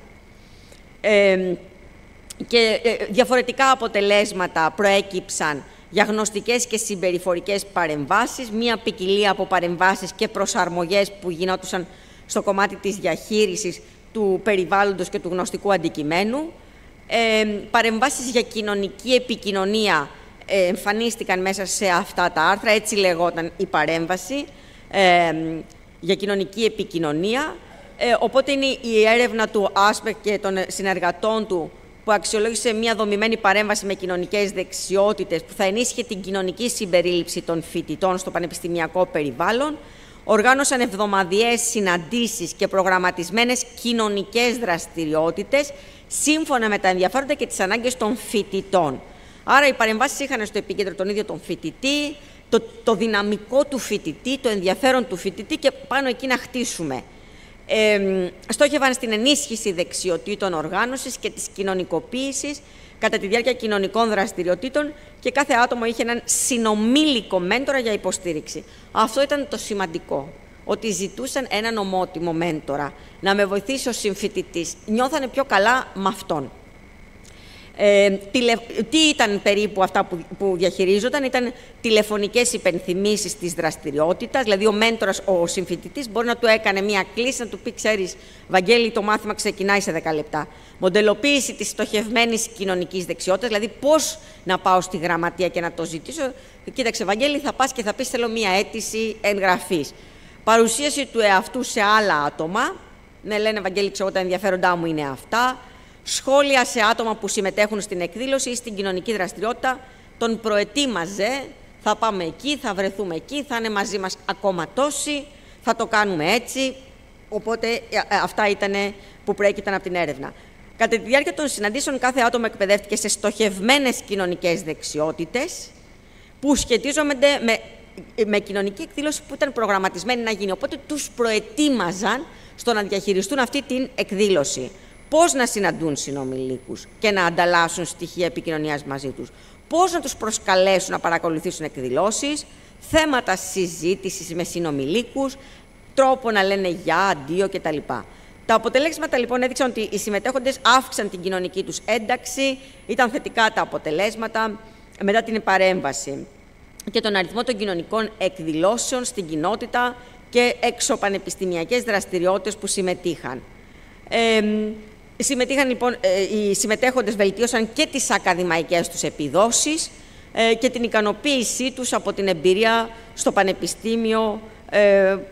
Και διαφορετικά αποτελέσματα προέκυψαν για γνωστικές και συμπεριφορικές παρεμβάσεις, μία ποικιλία από παρεμβάσεις και προσαρμογές που γινόντουσαν στο κομμάτι της διαχείρισης του περιβάλλοντος και του γνωστικού αντικειμένου. Παρεμβάσεις για κοινωνική επικοινωνία εμφανίστηκαν μέσα σε αυτά τα άρθρα, έτσι λεγόταν η παρέμβαση για κοινωνική επικοινωνία. Οπότε είναι η έρευνα του Άσπερ και των συνεργατών του που αξιολόγησε μια δομημένη παρέμβαση με κοινωνικές δεξιότητες που θα ενίσχυε την κοινωνική συμπερίληψη των φοιτητών στο πανεπιστημιακό περιβάλλον. Οργάνωσαν εβδομαδιαίες συναντήσεις και προγραμματισμένες κοινωνικές δραστηριότητες σύμφωνα με τα ενδιαφέροντα και τις ανάγκες των φοιτητών. Άρα οι παρεμβάσεις είχαν στο επίκεντρο τον ίδιο τον φοιτητή, το δυναμικό του φοιτητή, το ενδιαφέρον του φοιτητή και πάνω εκεί να χτίσουμε. Στόχευαν στην ενίσχυση δεξιοτήτων οργάνωσης και της κοινωνικοποίησης κατά τη διάρκεια κοινωνικών δραστηριοτήτων και κάθε άτομο είχε έναν συνομήλικο μέντορα για υποστήριξη. Αυτό ήταν το σημαντικό, ότι ζητούσαν έναν ομότιμο μέντορα να με βοηθήσει ο συμφοιτητής. Νιώθανε πιο καλά με αυτόν. Τι ήταν περίπου αυτά που διαχειρίζονταν? Ήταν τηλεφωνικές υπενθυμίσεις της δραστηριότητας, δηλαδή ο μέντορας, ο συμφοιτητής μπορεί να του έκανε μία κλίση, να του πει «Ξέρεις, Βαγγέλη, το μάθημα ξεκινάει σε 10 λεπτά». Μοντελοποίηση της στοχευμένης κοινωνικής δεξιότητας, δηλαδή πώς να πάω στη γραμματεία και να το ζητήσω. «Κοίταξε, Βαγγέλη, θα πας και θα πεις θέλω μία αίτηση εγγραφής». Παρουσίαση του εαυτού σε άλλα άτομα. Ναι, λένε «Βαγγέλη, ξέρω, τα ενδιαφέροντά μου είναι αυτά». Σχόλια σε άτομα που συμμετέχουν στην εκδήλωση ή στην κοινωνική δραστηριότητα, τον προετοίμαζε, θα πάμε εκεί, θα βρεθούμε εκεί, θα είναι μαζί μας ακόμα τόσοι, θα το κάνουμε έτσι. Οπότε αυτά ήταν που προέκυπταν από την έρευνα. Κατά τη διάρκεια των συναντήσεων, κάθε άτομο εκπαιδεύτηκε σε στοχευμένες κοινωνικές δεξιότητες που σχετίζονται με κοινωνική εκδήλωση που ήταν προγραμματισμένη να γίνει. Οπότε τους προετοίμαζαν στο να διαχειριστούν αυτή την εκδήλωση. Πώς να συναντούν συνομιλίκους και να ανταλλάσσουν στοιχεία επικοινωνίας μαζί τους. Πώς να τους προσκαλέσουν να παρακολουθήσουν εκδηλώσεις, θέματα συζήτησης με συνομιλίκους, τρόπο να λένε «για», «αντίο» κτλ. Τα αποτελέσματα λοιπόν έδειξαν ότι οι συμμετέχοντες αύξησαν την κοινωνική τους ένταξη, ήταν θετικά τα αποτελέσματα μετά την παρέμβαση και τον αριθμό των κοινωνικών εκδηλώσεων στην κοινότητα και εξωπανεπιστημιακές δραστηριότητες που συμμετείχαν. Λοιπόν, οι συμμετέχοντες βελτίωσαν και τις ακαδημαϊκές τους επιδόσεις και την ικανοποίησή τους από την εμπειρία στο πανεπιστήμιο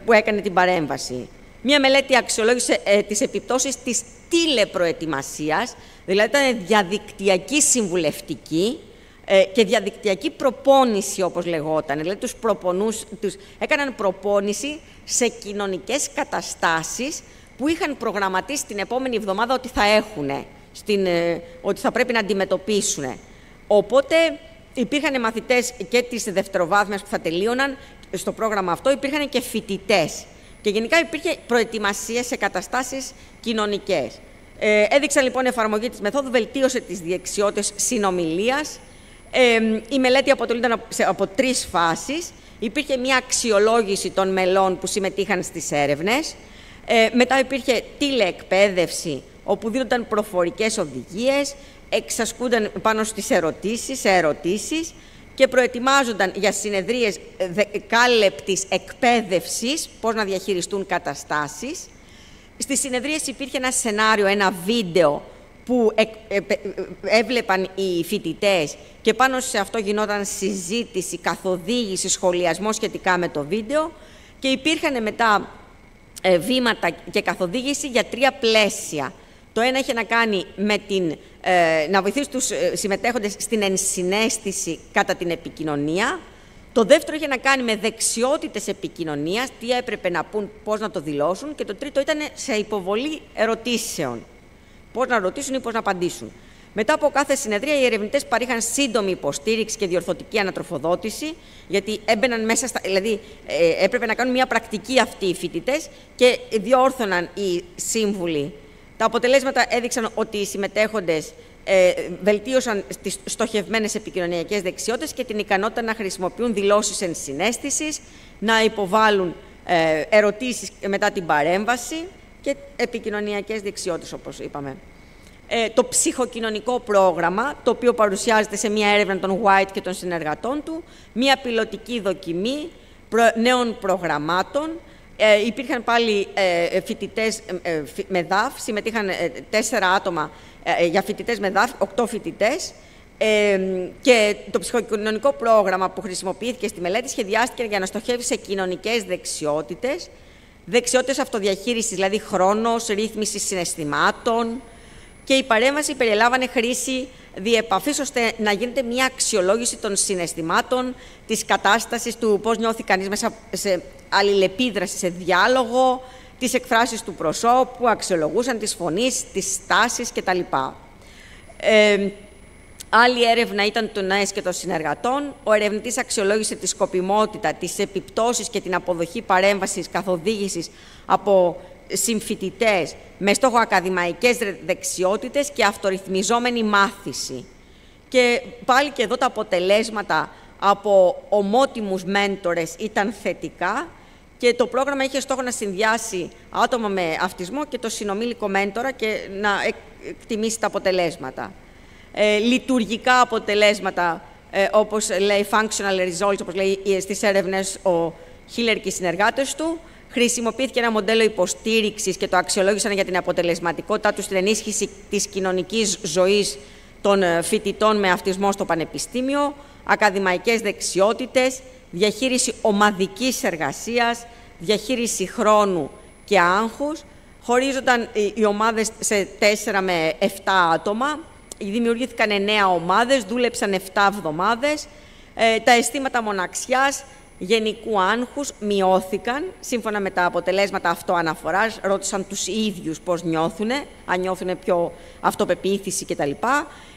που έκανε την παρέμβαση. Μία μελέτη αξιολόγησε τις επιπτώσεις της τηλεπροετοιμασίας, δηλαδή ήταν διαδικτυακή συμβουλευτική και διαδικτυακή προπόνηση, όπως λεγόταν. Δηλαδή τους έκαναν προπόνηση σε κοινωνικές καταστάσεις που είχαν προγραμματίσει την επόμενη εβδομάδα ότι θα έχουν, ότι θα πρέπει να αντιμετωπίσουν. Οπότε υπήρχαν μαθητές και τις δευτεροβάθμιας που θα τελείωναν στο πρόγραμμα αυτό, υπήρχαν και φοιτητές. Και γενικά υπήρχε προετοιμασία σε καταστάσεις κοινωνικές. Έδειξαν λοιπόν εφαρμογή της μεθόδου, βελτίωσε τις δεξιότητες συνομιλίας. Η μελέτη αποτελούνταν από 3 φάσεις. Υπήρχε μια αξιολόγηση των μελών που συμμετείχαν στις έρευνες. Μετά υπήρχε τηλεεκπαίδευση, όπου δίνονταν προφορικές οδηγίες, εξασκούνταν πάνω στις ερωτήσεις και προετοιμάζονταν για συνεδρίες δεκάλεπτης εκπαίδευσης, πώς να διαχειριστούν καταστάσεις. Στις συνεδρίες υπήρχε ένα σενάριο, ένα βίντεο που έβλεπαν οι φοιτητές και πάνω σε αυτό γινόταν συζήτηση, καθοδήγηση, σχολιασμό σχετικά με το βίντεο και υπήρχαν μετά βήματα και καθοδήγηση για 3 πλαίσια. Το ένα είχε να κάνει με να βοηθήσει τους συμμετέχοντες στην ενσυναίσθηση κατά την επικοινωνία. Το δεύτερο είχε να κάνει με δεξιότητες επικοινωνίας, τι έπρεπε να πούν, πώς να το δηλώσουν. Και το τρίτο ήταν σε υποβολή ερωτήσεων, πώς να ρωτήσουν ή πώς να απαντήσουν. Μετά από κάθε συνεδρία, οι ερευνητές παρήχαν σύντομη υποστήριξη και διορθωτική ανατροφοδότηση, γιατί έμπαιναν μέσα δηλαδή έπρεπε να κάνουν μια πρακτική αυτοί οι φοιτητές και διόρθωναν οι σύμβουλοι. Τα αποτελέσματα έδειξαν ότι οι συμμετέχοντες βελτίωσαν τις στοχευμένες επικοινωνιακές δεξιότητες και την ικανότητα να χρησιμοποιούν δηλώσεις ενσυναίσθησης, να υποβάλουν ερωτήσεις μετά την παρέμβαση και επικοινωνιακές δεξιότητες, όπως είπαμε. Το ψυχοκοινωνικό πρόγραμμα, το οποίο παρουσιάζεται σε μια έρευνα των White και των συνεργατών του, μια πιλωτική δοκιμή νέων προγραμμάτων. Υπήρχαν πάλι φοιτητές με ΔΑΦ, συμμετείχαν 4 άτομα για φοιτητές με ΔΑΦ, 8 φοιτητές. Και το ψυχοκοινωνικό πρόγραμμα που χρησιμοποιήθηκε στη μελέτη σχεδιάστηκε για να στοχεύει σε κοινωνικές δεξιότητες, δεξιότητες αυτοδιαχείρισης, δηλαδή χρόνος, ρύθμισης συναισθημάτων. Και η παρέμβαση περιέλαβανε χρήση διεπαφής, ώστε να γίνεται μια αξιολόγηση των συναισθημάτων, της κατάστασης, του πώς νιώθει κανείς μέσα σε αλληλεπίδραση, σε διάλογο, τις εκφράσεις του προσώπου, αξιολογούσαν τις φωνής, τις στάσεις κτλ. Άλλη έρευνα ήταν των ΝΑΕΣ και των συνεργατών. Ο ερευνητής αξιολόγησε τη σκοπιμότητα, τις επιπτώσεις και την αποδοχή παρέμβασης καθοδήγησης από συμφοιτητές με στόχο ακαδημαϊκές δεξιότητες και αυτορυθμιζόμενη μάθηση. Και πάλι και εδώ τα αποτελέσματα από ομότιμους μέντορες ήταν θετικά και το πρόγραμμα είχε στόχο να συνδυάσει άτομα με αυτισμό και το συνομήλικο μέντορα και να εκτιμήσει τα αποτελέσματα. Λειτουργικά αποτελέσματα, όπως λέει functional results, όπως λέει στις έρευνες ο Χίλερ και οι συνεργάτες του, χρησιμοποιήθηκε ένα μοντέλο υποστήριξης και το αξιολόγησαν για την αποτελεσματικότητά του στην ενίσχυση της κοινωνικής ζωής των φοιτητών με αυτισμό στο πανεπιστήμιο, ακαδημαϊκές δεξιότητες, διαχείριση ομαδικής εργασίας, διαχείριση χρόνου και άγχους. Χωρίζονταν οι ομάδες σε 4 με 7 άτομα. Δημιουργήθηκαν 9 ομάδες, δούλεψαν 7 εβδομάδες. Τα αισθήματα μοναξιάς, γενικού άγχους μειώθηκαν σύμφωνα με τα αποτελέσματα αυτοαναφοράς. Ρώτησαν τους ίδιους πώς νιώθουν, αν νιώθουν πιο αυτοπεποίθηση κτλ.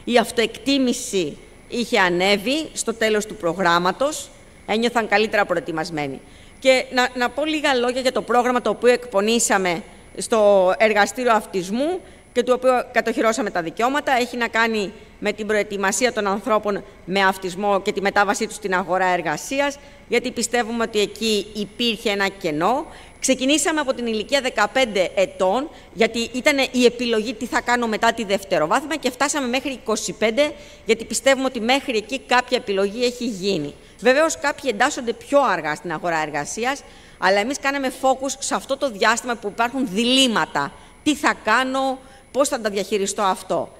Η αυτοεκτίμηση είχε ανέβει στο τέλος του προγράμματος, ένιωθαν καλύτερα προετοιμασμένοι. Και να πω λίγα λόγια για το πρόγραμμα το οποίο εκπονήσαμε στο εργαστήριο αυτισμού και του οποίου κατοχυρώσαμε τα δικαιώματα. Έχει να κάνει με την προετοιμασία των ανθρώπων με αυτισμό και τη μετάβασή τους στην αγορά εργασίας, γιατί πιστεύουμε ότι εκεί υπήρχε ένα κενό. Ξεκινήσαμε από την ηλικία 15 ετών, γιατί ήταν η επιλογή τι θα κάνω μετά τη δευτεροβάθμια, και φτάσαμε μέχρι 25, γιατί πιστεύουμε ότι μέχρι εκεί κάποια επιλογή έχει γίνει. Βεβαίως κάποιοι εντάσσονται πιο αργά στην αγορά εργασίας, αλλά εμείς κάναμε focus σε αυτό το διάστημα που υπάρχουν διλήμματα. Τι θα κάνω, πώς θα τα διαχειριστώ αυτό.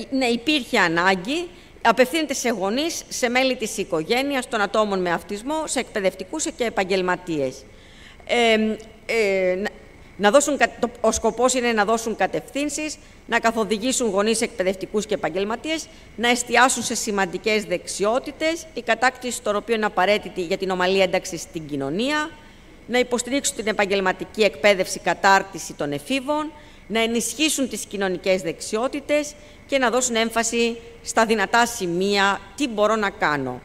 Ναι, υπήρχε ανάγκη. Απευθύνεται σε γονείς, σε μέλη της οικογένειας, των ατόμων με αυτισμό, σε εκπαιδευτικούς και επαγγελματίες. Ο σκοπός είναι να δώσουν κατευθύνσεις, να καθοδηγήσουν γονείς, εκπαιδευτικούς και επαγγελματίες, να εστιάσουν σε σημαντικές δεξιότητες, η κατάκτηση των οποίων είναι απαραίτητη για την ομαλή ένταξη στην κοινωνία, να υποστηρίξουν την επαγγελματική εκπαίδευση, κατάρτιση των εφήβων, να ενισχύσουν τις κοινωνικές δεξιότητες και να δώσουν έμφαση στα δυνατά σημεία, τι μπορώ να κάνω.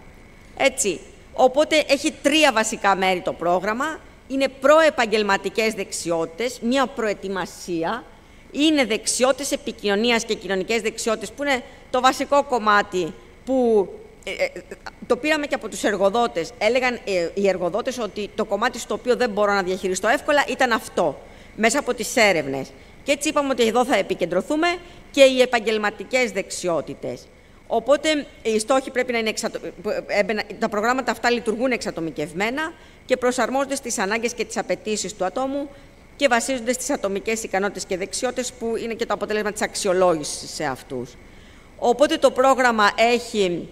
Έτσι, οπότε έχει 3 βασικά μέρη το πρόγραμμα. Είναι προεπαγγελματικές δεξιότητες, μια προετοιμασία, είναι δεξιότητες επικοινωνίας και κοινωνικές δεξιότητες, που είναι το βασικό κομμάτι που το πήραμε και από τους εργοδότες. Έλεγαν οι εργοδότες ότι το κομμάτι στο οποίο δεν μπορώ να διαχειριστώ εύκολα ήταν αυτό, μέσα από τις έρευνες. Και έτσι είπαμε ότι εδώ θα επικεντρωθούμε, και οι επαγγελματικές δεξιότητες. Οπότε οι στόχοι πρέπει να είναι τα προγράμματα αυτά λειτουργούν εξατομικευμένα και προσαρμόζονται στις ανάγκες και τις απαιτήσεις του ατόμου και βασίζονται στις ατομικές ικανότητες και δεξιότητες, που είναι και το αποτέλεσμα της αξιολόγησης σε αυτούς. Οπότε το πρόγραμμα έχει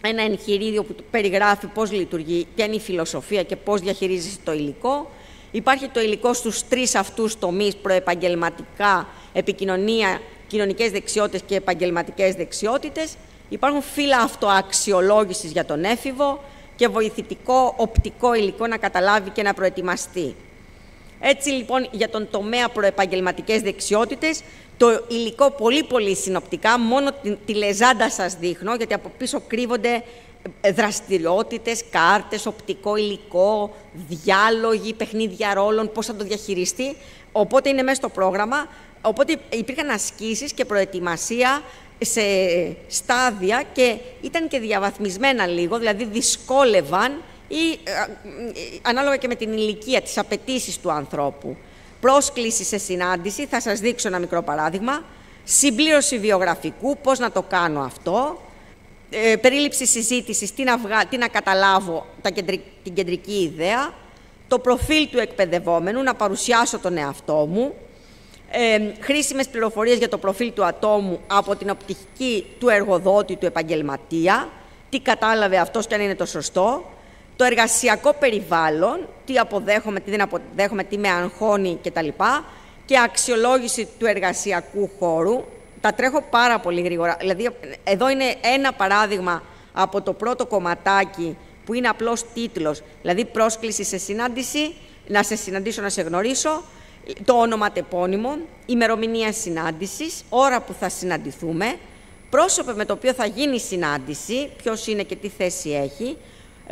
ένα εγχειρίδιο που περιγράφει πώς λειτουργεί, ποια είναι η φιλοσοφία και πώς διαχειρίζεται το υλικό. Υπάρχει το υλικό στους 3 αυτούς τομείς: προεπαγγελματικά, επικοινωνία, κοινωνικές δεξιότητες και επαγγελματικές δεξιότητες. Υπάρχουν φύλλα αυτοαξιολόγησης για τον έφηβο και βοηθητικό οπτικό υλικό να καταλάβει και να προετοιμαστεί. Έτσι λοιπόν, για τον τομέα προεπαγγελματικές δεξιότητες, το υλικό πολύ συνοπτικά, μόνο τη λεζάντα σας δείχνω, γιατί από πίσω κρύβονται δραστηριότητες, κάρτες, οπτικό υλικό, διάλογοι, παιχνίδια ρόλων, πώς θα το διαχειριστεί. Οπότε είναι μέσα στο πρόγραμμα. Οπότε υπήρχαν ασκήσεις και προετοιμασία σε στάδια και ήταν και διαβαθμισμένα λίγο, δηλαδή δυσκόλευαν ή ανάλογα και με την ηλικία, τις απαιτήσεις του ανθρώπου. Πρόσκληση σε συνάντηση, θα σας δείξω ένα μικρό παράδειγμα. Συμπλήρωση βιογραφικού, πώς να το κάνω αυτό. Περίληψη συζήτησης, τι να καταλάβω, την κεντρική ιδέα. Το προφίλ του εκπαιδευόμενου, να παρουσιάσω τον εαυτό μου. Χρήσιμες πληροφορίες για το προφίλ του ατόμου από την οπτική του εργοδότη, του επαγγελματία. Τι κατάλαβε αυτός και αν είναι το σωστό. Το εργασιακό περιβάλλον, τι αποδέχομαι, τι δεν αποδέχομαι, τι με αγχώνει κτλ. Και αξιολόγηση του εργασιακού χώρου. Τα τρέχω πάρα πολύ γρήγορα. Δηλαδή, εδώ είναι ένα παράδειγμα από το πρώτο κομματάκι, που είναι απλός τίτλος, δηλαδή πρόσκληση σε συνάντηση, να σε συναντήσω, να σε γνωρίσω, το όνομα τεπώνυμο, ημερομηνία συνάντησης, ώρα που θα συναντηθούμε, πρόσωπο με το οποίο θα γίνει η συνάντηση, ποιος είναι και τι θέση έχει,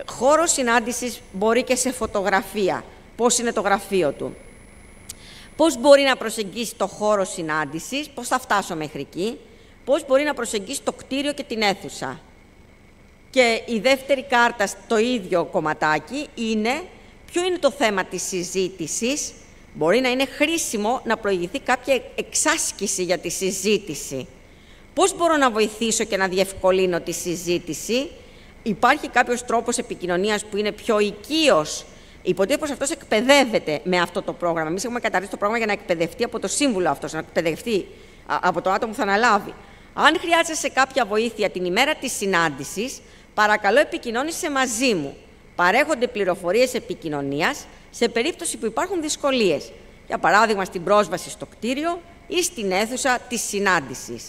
χώρο συνάντησης μπορεί και σε φωτογραφία, πώς είναι το γραφείο του. Πώς μπορεί να προσεγγίσει το χώρο συνάντησης, πώς θα φτάσω μέχρι εκεί, πώς μπορεί να προσεγγίσει το κτίριο και την αίθουσα. Και η δεύτερη κάρτα στο ίδιο κομματάκι είναι ποιο είναι το θέμα της συζήτησης. Μπορεί να είναι χρήσιμο να προηγηθεί κάποια εξάσκηση για τη συζήτηση. Πώς μπορώ να βοηθήσω και να διευκολύνω τη συζήτηση. Υπάρχει κάποιος τρόπος επικοινωνίας που είναι πιο οικείος. Υποτίθεται πως αυτός εκπαιδεύεται με αυτό το πρόγραμμα. Εμείς έχουμε καταρτήσει το πρόγραμμα για να εκπαιδευτεί από το σύμβουλο αυτός, να εκπαιδευτεί από το άτομο που θα αναλάβει. Αν χρειάζεσαι κάποια βοήθεια την ημέρα της συνάντησης, παρακαλώ επικοινώνησε μαζί μου. Παρέχονται πληροφορίες επικοινωνίας σε περίπτωση που υπάρχουν δυσκολίες. Για παράδειγμα, στην πρόσβαση στο κτίριο ή στην αίθουσα της συνάντησης.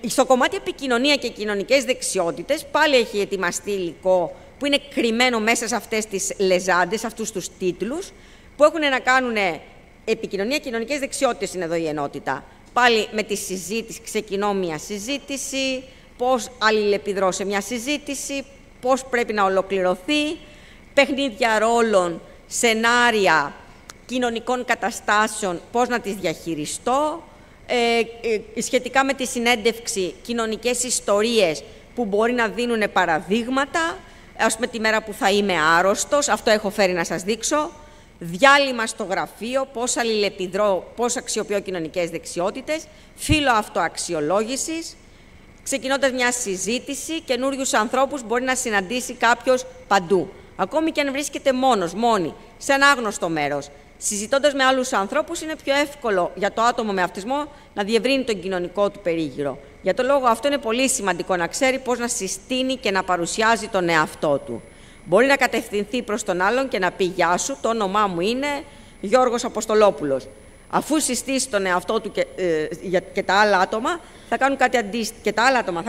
Στο κομμάτι επικοινωνία και κοινωνικές δεξιότητες, πάλι έχει ετοιμαστεί υλικό που είναι κρυμμένο μέσα σε αυτές τις λεζάντες, αυτούς τους τίτλους, που έχουν να κάνουν επικοινωνία, κοινωνικές δεξιότητες είναι εδώ η ενότητα. Πάλι με τη συζήτηση, ξεκινώ μια συζήτηση, πώς αλληλεπιδρώ σε μια συζήτηση, πώς πρέπει να ολοκληρωθεί, παιχνίδια ρόλων, σενάρια, κοινωνικών καταστάσεων, πώς να τις διαχειριστώ, σχετικά με τη συνέντευξη, κοινωνικές ιστορίες που μπορεί να δίνουν παραδείγματα, ας πούμε τη μέρα που θα είμαι άρρωστος, αυτό έχω φέρει να σας δείξω, διάλειμμα στο γραφείο, πώς αλληλεπιδρώ, πώς αξιοποιώ κοινωνικές δεξιότητες, φύλλο αυτοαξιολόγησης, ξεκινώντας μια συζήτηση, καινούριους ανθρώπους μπορεί να συναντήσει κάποιος παντού. Ακόμη και αν βρίσκεται μόνη, σε ένα άγνωστο μέρος. Συζητώντας με άλλους ανθρώπους, είναι πιο εύκολο για το άτομο με αυτισμό να διευρύνει τον κοινωνικό του περίγυρο. Για τον λόγο αυτό είναι πολύ σημαντικό να ξέρει πώς να συστήνει και να παρουσιάζει τον εαυτό του. Μπορεί να κατευθυνθεί προς τον άλλον και να πει «Γεια σου, το όνομά μου είναι Γιώργος Αποστολόπουλος». Αφού συστήσει τον εαυτό του και τα άλλα άτομα θα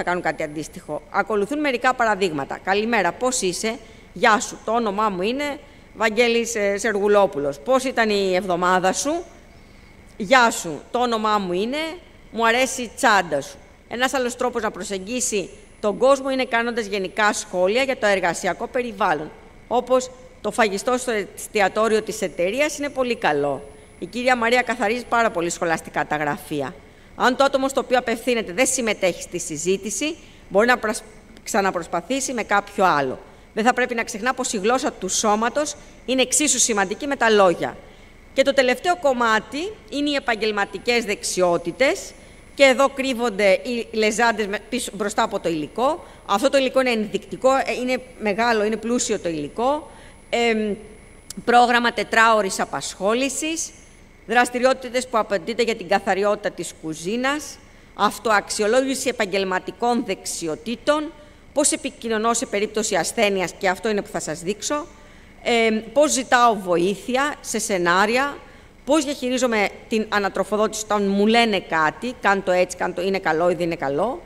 κάνουν κάτι αντίστοιχο. Ακολουθούν μερικά παραδείγματα. «Καλημέρα, πώς είσαι? Γεια σου, το όνομά μου είναι Βαγγέλης Σεργουλόπουλος. Πώς ήταν η εβδομάδα σου? Γεια σου, το όνομά μου είναι, μου αρέσει η τσάντα σου». Ένας άλλος τρόπος να προσεγγίσει τον κόσμο είναι κάνοντας γενικά σχόλια για το εργασιακό περιβάλλον. Όπως το φαγιστό στο εστιατόριο της εταιρείας είναι πολύ καλό. Η κυρία Μαρία καθαρίζει πάρα πολύ σχολαστικά τα γραφεία. Αν το άτομο στο οποίο απευθύνεται δεν συμμετέχει στη συζήτηση, μπορεί να ξαναπροσπαθήσει με κάποιο άλλο. Δεν θα πρέπει να ξεχνά πως η γλώσσα του σώματος είναι εξίσου σημαντική με τα λόγια. Και το τελευταίο κομμάτι είναι οι επαγγελματικές δεξιότητες. Και εδώ κρύβονται οι λεζάντες μπροστά από το υλικό. Αυτό το υλικό είναι ενδεικτικό, είναι μεγάλο, είναι πλούσιο το υλικό. Πρόγραμμα τετράωρης απασχόλησης, δραστηριότητες που απαιτείται για την καθαριότητα της κουζίνας, αυτοαξιολόγηση επαγγελματικών δεξιοτήτων, πώς επικοινωνώ σε περίπτωση ασθένειας, και αυτό είναι που θα σας δείξω, πώς ζητάω βοήθεια σε σενάρια, πώς διαχειρίζομαι την ανατροφοδότηση όταν μου λένε κάτι, κάν το έτσι, κάν το είναι καλό ή δεν είναι καλό,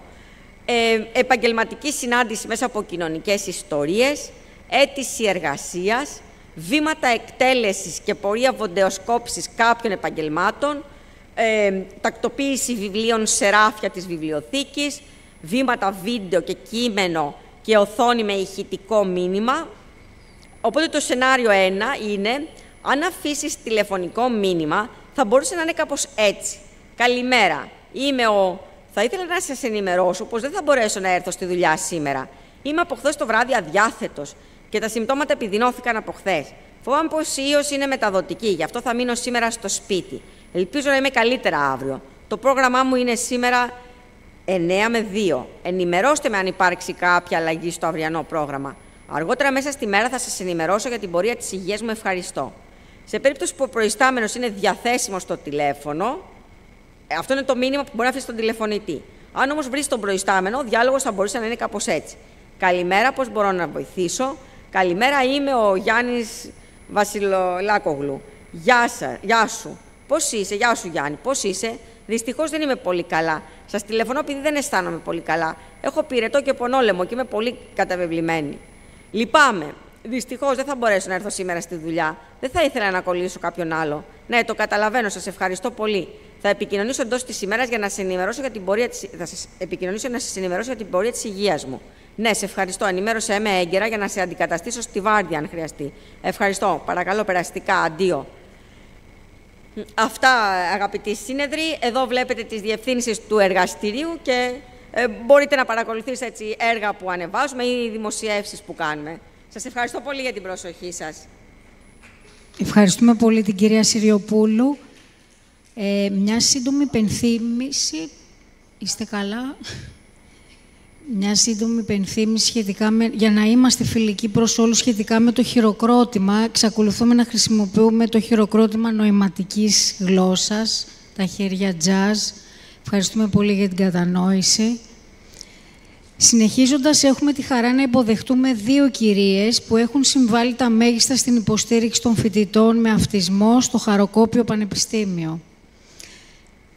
επαγγελματική συνάντηση μέσα από κοινωνικές ιστορίες, αίτηση εργασίας, βήματα εκτέλεσης και πορεία βοντεοσκόπησης κάποιων επαγγελμάτων, τακτοποίηση βιβλίων σε ράφια της βιβλιοθήκης, βήματα βίντεο και κείμενο και οθόνη με ηχητικό μήνυμα. Οπότε το σενάριο 1 είναι, αν αφήσεις τηλεφωνικό μήνυμα, θα μπορούσε να είναι κάπως έτσι. «Καλημέρα, θα ήθελα να σας ενημερώσω πως δεν θα μπορέσω να έρθω στη δουλειά σήμερα. Είμαι από χθες το βράδυ αδιάθετος και τα συμπτώματα επιδεινώθηκαν από χθες. Φοβάμαι πως η ίωση είναι μεταδοτική, γι' αυτό θα μείνω σήμερα στο σπίτι. Ελπίζω να είμαι καλύτερα αύριο. Το πρόγραμμά μου είναι σήμερα 9 με 2. Ενημερώστε με αν υπάρξει κάποια αλλαγή στο αυριανό πρόγραμμα. Αργότερα μέσα στη μέρα θα σας ενημερώσω για την πορεία της υγείας μου. Ευχαριστώ». Σε περίπτωση που ο προϊστάμενος είναι διαθέσιμος στο τηλέφωνο, αυτό είναι το μήνυμα που μπορεί να αφήσει στον τηλεφωνητή. Αν όμως βρει τον προϊστάμενο, ο διάλογος θα μπορούσε να είναι κάπως έτσι. «Καλημέρα, πώς μπορώ να βοηθήσω? Καλημέρα, είμαι ο Γιάννης Βασιλολάκογλου. Γεια σου. Πώς είσαι? Γεια σου, Γιάννη. Πώς είσαι? Δυστυχώς δεν είμαι πολύ καλά. Σας τηλεφωνώ επειδή δεν αισθάνομαι πολύ καλά. Έχω πυρετό και πονόλαιμο και είμαι πολύ καταβεβλημένη. Λυπάμαι. Δυστυχώς δεν θα μπορέσω να έρθω σήμερα στη δουλειά. Δεν θα ήθελα να κολλήσω κάποιον άλλο. Ναι, το καταλαβαίνω. Σας ευχαριστώ πολύ. Θα επικοινωνήσω εντός της ημέρας για να σας ενημερώσω για την πορεία της υγείας μου. Ναι, σε ευχαριστώ. Ενημέρωσέ με έγκαιρα για να σε αντικαταστήσω στη βάρδια, αν χρειαστεί. Ευχαριστώ. Παρακαλώ, περαστικά. Αντίο. Αυτά, αγαπητοί σύνεδροι. Εδώ βλέπετε τις διευθύνσεις του εργαστηρίου και μπορείτε να παρακολουθήσετε έτσι έργα που ανεβάζουμε ή δημοσιεύσεις που κάνουμε. Σας ευχαριστώ πολύ για την προσοχή σας. Ευχαριστούμε πολύ την κυρία Συριοπούλου. Μια σύντομη υπενθύμηση. Είστε καλά? Μια σύντομη υπενθύμηση σχετικά για να είμαστε φιλικοί προς όλους σχετικά με το χειροκρότημα. Εξακολουθούμε να χρησιμοποιούμε το χειροκρότημα νοηματικής γλώσσας, τα χέρια jazz. Ευχαριστούμε πολύ για την κατανόηση. Συνεχίζοντας, έχουμε τη χαρά να υποδεχτούμε 2 κυρίες που έχουν συμβάλει τα μέγιστα στην υποστήριξη των φοιτητών με αυτισμό στο Χαροκόπιο Πανεπιστήμιο.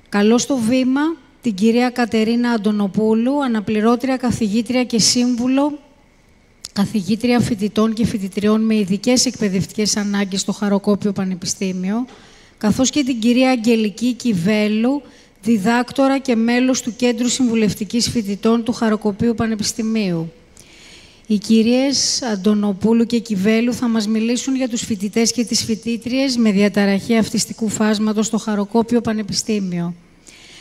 Καλώ στο βήμα την κυρία Κατερίνα Αντωνοπούλου, αναπληρώτρια καθηγήτρια και σύμβουλο καθηγήτρια φοιτητών και φοιτητριών με ειδικές εκπαιδευτικές ανάγκες στο Χαροκόπιο Πανεπιστήμιο, καθώς και την κυρία Αγγελική Κιβέλου, διδάκτορα και μέλος του Κέντρου Συμβουλευτικής Φοιτητών του Χαροκοπίου Πανεπιστημίου. Οι κυρίες Αντωνοπούλου και Κιβέλου θα μας μιλήσουν για τους φοιτητές και τις φοιτήτριες με διαταραχή αυτιστικού φάσματος στο Χαροκόπιο Πανεπιστήμιο.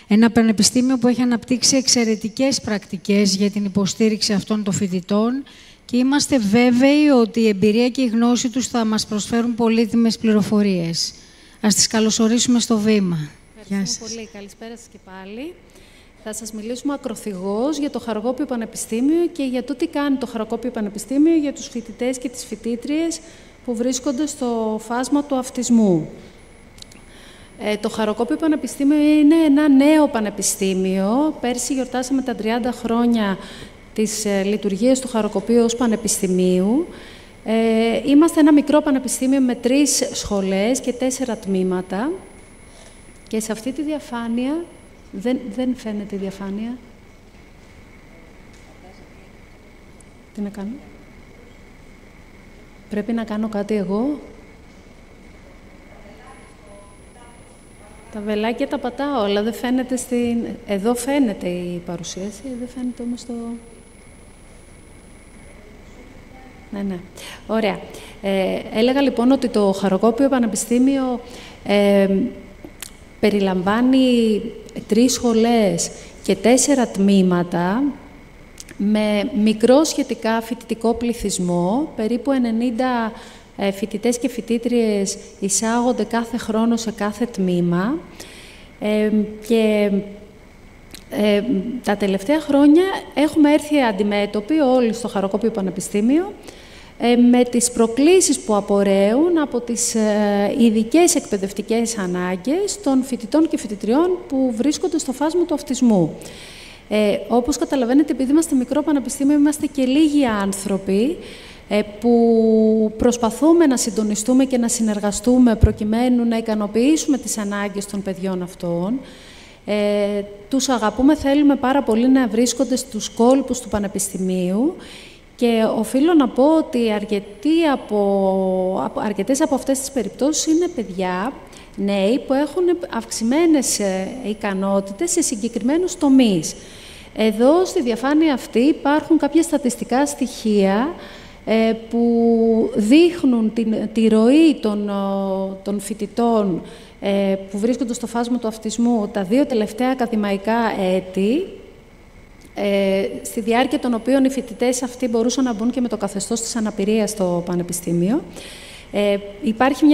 Ένα πανεπιστήμιο που έχει αναπτύξει εξαιρετικές πρακτικές για την υποστήριξη αυτών των φοιτητών και είμαστε βέβαιοι ότι η εμπειρία και η γνώση τους θα μας προσφέρουν πολύτιμες πληροφορίες. Ας τις καλωσορίσουμε στο βήμα. Ευχαριστούμε πολύ. Καλησπέρα σας και πάλι. Θα σας μιλήσουμε ακροθυγώς για το Χαροκόπιο Πανεπιστήμιο και για το τι κάνει το Χαροκόπιο Πανεπιστήμιο για τους φοιτητές και τις φοιτήτριες που βρίσκονται στο φάσμα του αυτισμού. Το Χαροκόπιο Πανεπιστήμιο είναι ένα νέο πανεπιστήμιο. Πέρσι γιορτάσαμε τα 30 χρόνια της λειτουργίας του Χαροκοπίου ως πανεπιστημίου. Είμαστε ένα μικρό πανεπιστήμιο με 3 σχολές και 4 τμήματα. Και σε αυτή τη διαφάνεια... Δεν φαίνεται η διαφάνεια. Τι να κάνω? Πρέπει να κάνω κάτι εγώ. Τα βελάκια τα πατάω, αλλά δεν φαίνεται στην... Εδώ φαίνεται η παρουσίαση, δεν φαίνεται όμως το... Ναι. Ωραία. Έλεγα λοιπόν ότι το Χαροκόπιο Πανεπιστήμιο περιλαμβάνει 3 σχολές και 4 τμήματα με μικρό σχετικά φοιτητικό πληθυσμό. Περίπου 90 φοιτητές και φοιτήτριες εισάγονται κάθε χρόνο σε κάθε τμήμα. Τα τελευταία χρόνια έχουμε έρθει αντιμέτωποι όλοι στο Χαροκόπιο Πανεπιστήμιο με τις προκλήσεις που απορρέουν από τις ειδικές εκπαιδευτικές ανάγκες των φοιτητών και φοιτητριών που βρίσκονται στο φάσμα του αυτισμού. Όπως καταλαβαίνετε, επειδή είμαστε μικρό πανεπιστήμιο, είμαστε και λίγοι άνθρωποι που προσπαθούμε να συντονιστούμε και να συνεργαστούμε προκειμένου να ικανοποιήσουμε τις ανάγκες των παιδιών αυτών. Τους αγαπούμε, θέλουμε πάρα πολύ να βρίσκονται στους κόλπους του πανεπιστημίου. Και οφείλω να πω ότι αρκετές από αυτές τις περιπτώσεις είναι παιδιά, νέοι, που έχουν αυξημένες ικανότητες σε συγκεκριμένους τομείς. Εδώ, στη διαφάνεια αυτή, υπάρχουν κάποια στατιστικά στοιχεία που δείχνουν τη ροή των φοιτητών που βρίσκονται στο φάσμα του αυτισμού τα 2 τελευταία ακαδημαϊκά έτη, στη διάρκεια των οποίων οι φοιτητές αυτοί μπορούσαν να μπουν και με το καθεστώς της αναπηρίας στο Πανεπιστήμιο. Υπάρχει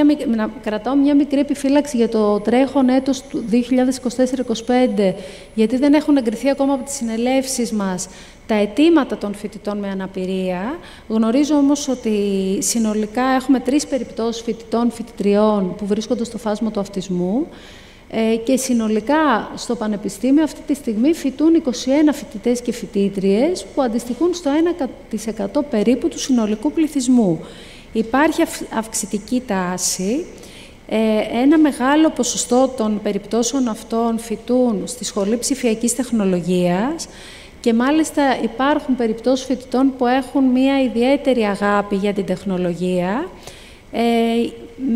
κρατάω μια μικρή επιφύλαξη για το τρέχον έτος του 2024-2025, γιατί δεν έχουν εγκριθεί ακόμα από τις συνελεύσεις μας τα αιτήματα των φοιτητών με αναπηρία. Γνωρίζω όμως ότι συνολικά έχουμε 3 περιπτώσεις φοιτητών, φοιτητριών που βρίσκονται στο φάσμα του αυτισμού. Και συνολικά στο Πανεπιστήμιο αυτή τη στιγμή φοιτούν 21 φοιτητές και φοιτήτριες που αντιστοιχούν στο 1% περίπου του συνολικού πληθυσμού. Υπάρχει αυξητική τάση. Ένα μεγάλο ποσοστό των περιπτώσεων αυτών φοιτούν στη Σχολή Ψηφιακής Τεχνολογίας και μάλιστα υπάρχουν περιπτώσεις φοιτητών που έχουν μία ιδιαίτερη αγάπη για την τεχνολογία.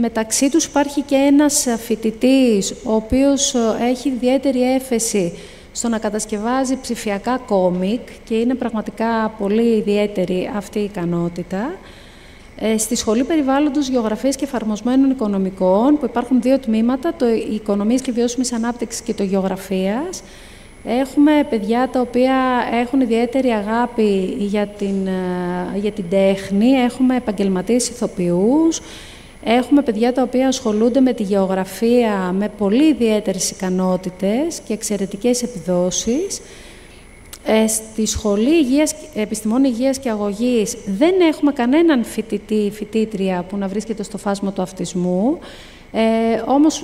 Μεταξύ τους υπάρχει και ένας φοιτητής, ο οποίος έχει ιδιαίτερη έφεση στο να κατασκευάζει ψηφιακά κόμικ και είναι πραγματικά πολύ ιδιαίτερη αυτή η ικανότητα. Στη Σχολή Περιβάλλοντος, Γεωγραφίας και Εφαρμοσμένων Οικονομικών, που υπάρχουν 2 τμήματα, το Οικονομίας και Βιώσιμης Ανάπτυξης και το Γεωγραφίας, έχουμε παιδιά τα οποία έχουν ιδιαίτερη αγάπη για την τέχνη, έχουμε επαγγελματίες ηθοποιούς, έχουμε παιδιά τα οποία ασχολούνται με τη γεωγραφία με πολύ ιδιαίτερες ικανότητες και εξαιρετικές επιδόσεις. Στη Σχολή Επιστημών Υγείας και Αγωγής δεν έχουμε κανέναν φοιτητή ή φοιτήτρια που να βρίσκεται στο φάσμα του αυτισμού, όμως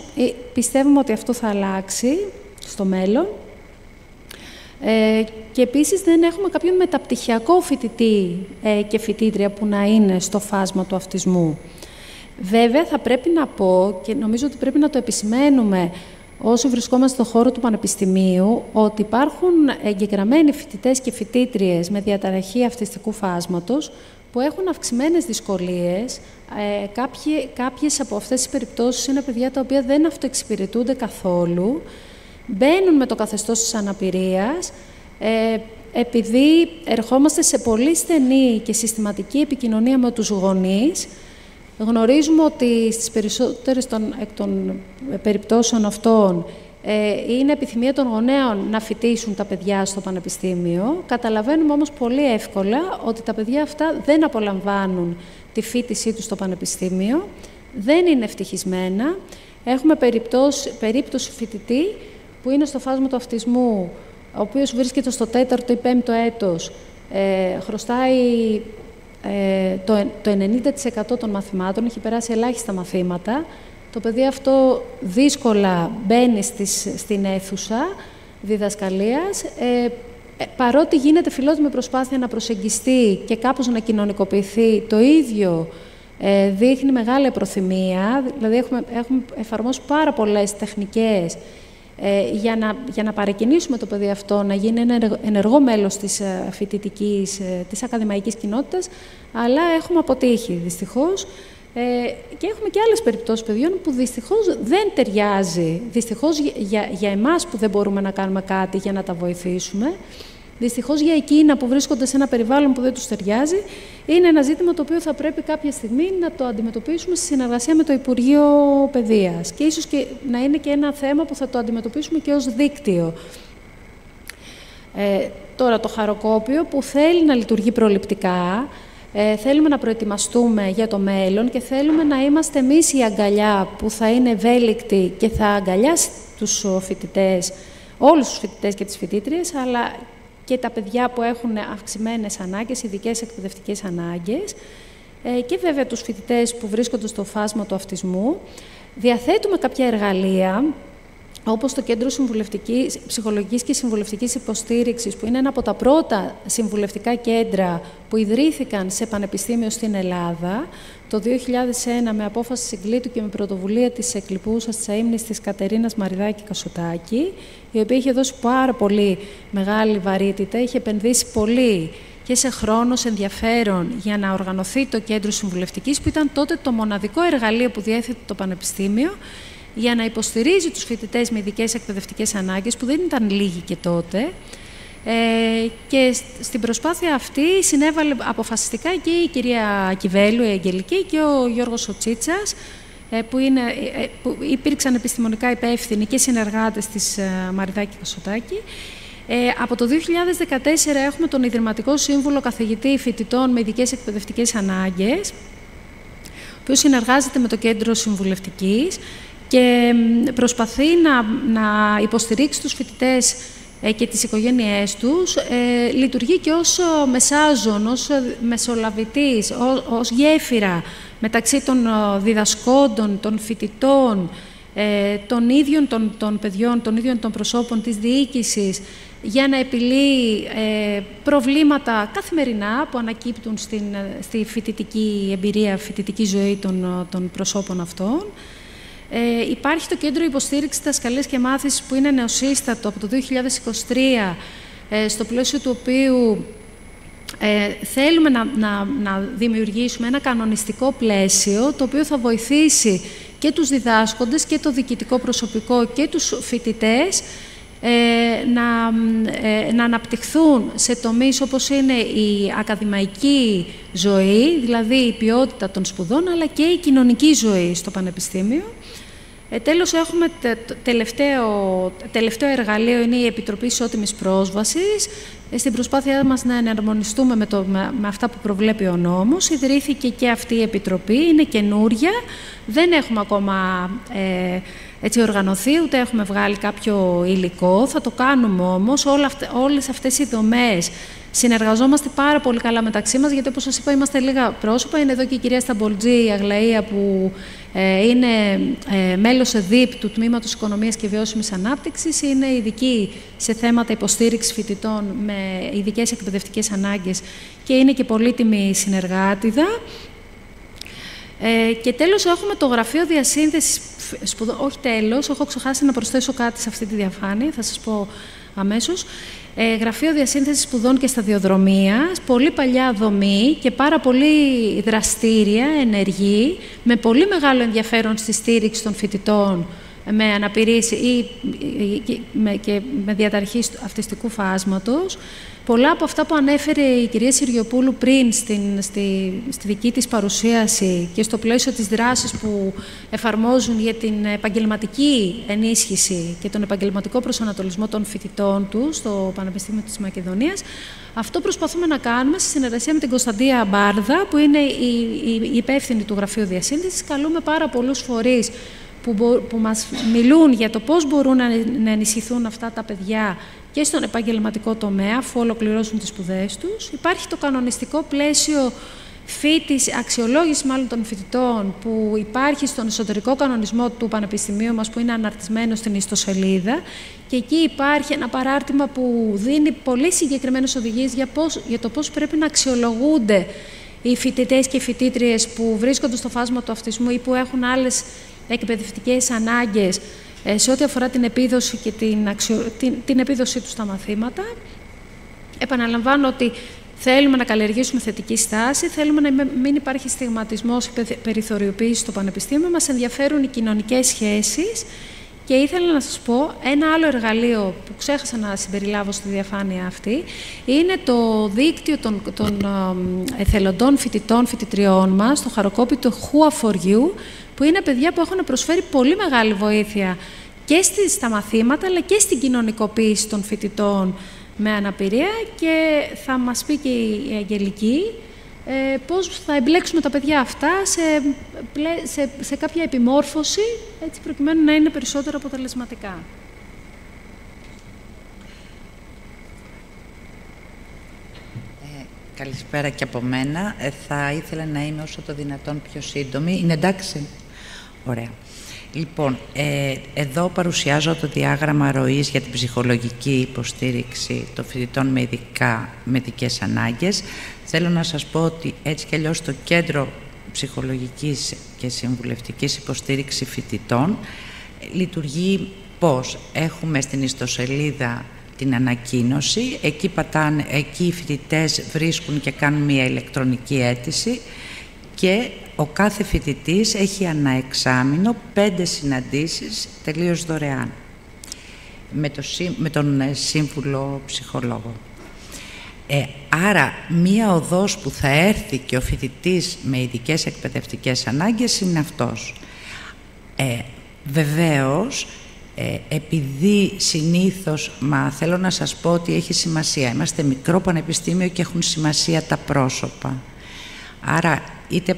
πιστεύουμε ότι αυτό θα αλλάξει στο μέλλον. Και επίσης δεν έχουμε κάποιον μεταπτυχιακό φοιτητή και φοιτήτρια που να είναι στο φάσμα του αυτισμού. Βέβαια, θα πρέπει να πω, και νομίζω ότι πρέπει να το επισημαίνουμε όσοι βρισκόμαστε στον χώρο του Πανεπιστημίου, ότι υπάρχουν εγγεγραμμένοι φοιτητές και φοιτήτριες με διαταραχή αυτιστικού φάσματος που έχουν αυξημένες δυσκολίες. Κάποιες από αυτές τις περιπτώσεις είναι παιδιά τα οποία δεν αυτοεξυπηρετούνται καθόλου, μπαίνουν με το καθεστώς της αναπηρίας, επειδή ερχόμαστε σε πολύ στενή και συστηματική επικοινωνία με τους γονείς, γνωρίζουμε ότι στις περισσότερες εκ των περιπτώσεων αυτών είναι επιθυμία των γονέων να φοιτήσουν τα παιδιά στο πανεπιστήμιο. Καταλαβαίνουμε όμως πολύ εύκολα ότι τα παιδιά αυτά δεν απολαμβάνουν τη φοιτησή τους στο πανεπιστήμιο, δεν είναι ευτυχισμένα. Έχουμε περίπτωση φοιτητή που είναι στο φάσμα του αυτισμού, ο οποίος βρίσκεται στο 4ο ή 5ο έτος, χρωστάει το 90% των μαθημάτων, έχει περάσει ελάχιστα μαθήματα. Το παιδί αυτό δύσκολα μπαίνει στην αίθουσα διδασκαλίας, παρότι γίνεται φιλότιμη προσπάθεια να προσεγγιστεί και κάπως να κοινωνικοποιηθεί, το ίδιο δείχνει μεγάλη προθυμία. Δηλαδή έχουμε εφαρμόσει πάρα πολλές τεχνικές για να παρεκκινήσουμε το παιδί αυτό, να γίνει ένα ενεργό μέλος της ακαδημαϊκής κοινότητας, αλλά έχουμε αποτύχει δυστυχώς. Και έχουμε και άλλες περιπτώσεις παιδιών που δυστυχώς δεν ταιριάζει. Δυστυχώς για εμάς που δεν μπορούμε να κάνουμε κάτι για να τα βοηθήσουμε, δυστυχώς για εκείνα που βρίσκονται σε ένα περιβάλλον που δεν τους ταιριάζει, είναι ένα ζήτημα το οποίο θα πρέπει κάποια στιγμή να το αντιμετωπίσουμε στη συνεργασία με το Υπουργείο Παιδείας. Και ίσως και να είναι και ένα θέμα που θα το αντιμετωπίσουμε και ως δίκτυο. Τώρα, το χαροκόπιο που θέλει να λειτουργεί προληπτικά, θέλουμε να προετοιμαστούμε για το μέλλον και θέλουμε να είμαστε εμείς η αγκαλιά που θα είναι ευέλικτη και θα αγκαλιάσει τους φοιτητές, όλους τους φοιτητές και τις φοιτήτριες, αλλά και τα παιδιά που έχουν αυξημένες ανάγκες, ειδικές εκπαιδευτικές ανάγκες, και βέβαια τους φοιτητές που βρίσκονται στο φάσμα του αυτισμού. Διαθέτουμε κάποια εργαλεία, όπως το Κέντρο Ψυχολογικής και Συμβουλευτικής Υποστήριξης, που είναι ένα από τα πρώτα συμβουλευτικά κέντρα που ιδρύθηκαν σε πανεπιστήμιο στην Ελλάδα το 2001 με απόφαση συγκλήτου και με πρωτοβουλία της εκλειπούσας της αείμνης της Κατερίνας Μαριδάκη Κασωτάκη, η οποία είχε δώσει πάρα πολύ μεγάλη βαρύτητα, είχε επενδύσει πολύ και σε χρόνο, σε ενδιαφέρον για να οργανωθεί το Κέντρο Συμβουλευτικής, που ήταν τότε το μοναδικό εργαλείο που διέθετε το Πανεπιστήμιο για να υποστηρίζει τους φοιτητές με ειδικές εκπαιδευτικές ανάγκες, που δεν ήταν λίγοι και τότε. Και στην προσπάθεια αυτή συνέβαλε αποφασιστικά και η κυρία Κιβέλου, η Αγγελική, και ο Γιώργος Τσίτσας, που υπήρξαν επιστημονικά υπεύθυνοι και συνεργάτες της Μαριδάκη Κασωτάκη. Από το 2014 έχουμε τον Ιδρυματικό Σύμβουλο Καθηγητή Φοιτητών με ειδικές εκπαιδευτικές ανάγκες, ο οποίος συνεργάζεται με το Κέντρο Συμβουλευτικής και προσπαθεί να υποστηρίξει τους φοιτητές και τις οικογένειές τους, λειτουργεί και ως μεσάζων, ως μεσολαβητής, ως γέφυρα μεταξύ των διδασκόντων, των φοιτητών, των ίδιων των παιδιών, των ίδιων των προσώπων της διοίκησης, για να επιλύει προβλήματα καθημερινά που ανακύπτουν στη φοιτητική εμπειρία, φοιτητική ζωή των προσώπων αυτών. Υπάρχει το Κέντρο Υποστήριξης Διδασκαλίας και Μάθησης, που είναι νεοσύστατο από το 2023, στο πλαίσιο του οποίου θέλουμε να δημιουργήσουμε ένα κανονιστικό πλαίσιο, το οποίο θα βοηθήσει και τους διδάσκοντες και το διοικητικό προσωπικό και τους φοιτητές να αναπτυχθούν σε τομείς όπως είναι η ακαδημαϊκή ζωή, δηλαδή η ποιότητα των σπουδών, αλλά και η κοινωνική ζωή στο Πανεπιστήμιο. Τέλος, έχουμε τελευταίο εργαλείο, είναι η Επιτροπή Ισότιμης Πρόσβασης. Στην προσπάθειά μας να εναρμονιστούμε με αυτά που προβλέπει ο νόμος, ιδρύθηκε και αυτή η Επιτροπή, είναι καινούρια, δεν έχουμε ακόμα οργανωθεί, ούτε έχουμε βγάλει κάποιο υλικό, θα το κάνουμε όμως. Όλες αυτές οι δομές συνεργαζόμαστε πάρα πολύ καλά μεταξύ μας, γιατί όπως σας είπα είμαστε λίγα πρόσωπα. Είναι εδώ και η κυρία Σταμπολτζή, η Αγλαία, που είναι μέλος ΕΔΙΠ του Τμήματος Οικονομίας και Βιώσιμης Ανάπτυξης, είναι ειδική σε θέματα υποστήριξης φοιτητών με ειδικές εκπαιδευτικές ανάγκες και είναι και πολύτιμη συνεργάτιδα. Και τέλος έχουμε το Γραφείο Διασύνθεσης Σπουδών. Όχι τέλος, έχω ξεχάσει να προσθέσω κάτι σε αυτή τη διαφάνεια, θα σας πω αμέσως. Γραφείο Διασύνθεσης Σπουδών και Σταδιοδρομίας, πολύ παλιά δομή και πάρα πολύ δραστήρια, ενεργή, με πολύ μεγάλο ενδιαφέρον στη στήριξη των φοιτητών με αναπηρίες και με διαταραχή αυτιστικού φάσματος. Πολλά από αυτά που ανέφερε η κυρία Συριοπούλου πριν στη δική της παρουσίαση και στο πλαίσιο της δράσης που εφαρμόζουν για την επαγγελματική ενίσχυση και τον επαγγελματικό προσανατολισμό των φοιτητών του στο Πανεπιστήμιο της Μακεδονίας, αυτό προσπαθούμε να κάνουμε στη συνεργασία με την Κωνσταντία Μπάρδα, που είναι η υπεύθυνη του Γραφείου Διασύνδεσης. Καλούμε πάρα πολλούς φορείς που μας μιλούν για το πώς μπορούν να ενισχυθούν αυτά τα παιδιά και στον επαγγελματικό τομέα, αφού ολοκληρώσουν τις σπουδές τους. Υπάρχει το κανονιστικό πλαίσιο αξιολόγηση μάλλον των φοιτητών, που υπάρχει στον εσωτερικό κανονισμό του Πανεπιστημίου μας, που είναι αναρτισμένο στην ιστοσελίδα, και εκεί υπάρχει ένα παράρτημα που δίνει πολύ συγκεκριμένες οδηγίες για το πώς πρέπει να αξιολογούνται οι φοιτητές και οι φοιτήτριες που βρίσκονται στο φάσμα του αυτισμού ή που έχουν άλλες εκπαιδευτικές ανάγκες σε ό,τι αφορά την επίδοση και την επίδοσή τους στα μαθήματα. Επαναλαμβάνω ότι θέλουμε να καλλιεργήσουμε θετική στάση, θέλουμε να μην υπάρχει στιγματισμός ή περιθωριοποίηση στο Πανεπιστήμιο. Μας ενδιαφέρουν οι κοινωνικές σχέσεις και ήθελα να σας πω ένα άλλο εργαλείο που ξέχασα να συμπεριλάβω στη διαφάνεια αυτή, είναι το δίκτυο των εθελοντών φοιτητών-φοιτητριών μας, το χαροκόπητο Who4You, που είναι παιδιά που έχουν προσφέρει πολύ μεγάλη βοήθεια και στα μαθήματα, αλλά και στην κοινωνικοποίηση των φοιτητών με αναπηρία, και θα μας πει και η Αγγελική πώς θα εμπλέξουμε τα παιδιά αυτά σε κάποια επιμόρφωση, έτσι προκειμένου να είναι περισσότερο αποτελεσματικά. Καλησπέρα και από μένα. Θα ήθελα να είμαι όσο το δυνατόν πιο σύντομη. Είναι εντάξει? Ωραία. Λοιπόν, εδώ παρουσιάζω το διάγραμμα ροής για την ψυχολογική υποστήριξη των φοιτητών με ειδικές ανάγκες. Θέλω να σας πω ότι έτσι κι αλλιώς το Κέντρο Ψυχολογικής και Συμβουλευτικής Υποστήριξης Φοιτητών λειτουργεί πώς? Έχουμε στην ιστοσελίδα την ανακοίνωση, εκεί οι φοιτητές βρίσκουν και κάνουν μια ηλεκτρονική αίτηση και ο κάθε φοιτητής έχει ανά εξάμηνο 5 συναντήσεις τελείως δωρεάν με τον σύμβουλο ψυχολόγο. Άρα, μία οδός που θα έρθει και ο φοιτητής με ειδικές εκπαιδευτικές ανάγκες είναι αυτός. Βεβαίως, επειδή συνήθως, θέλω να σας πω ότι έχει σημασία. Είμαστε μικρό πανεπιστήμιο και έχουν σημασία τα πρόσωπα. Άρα, είτε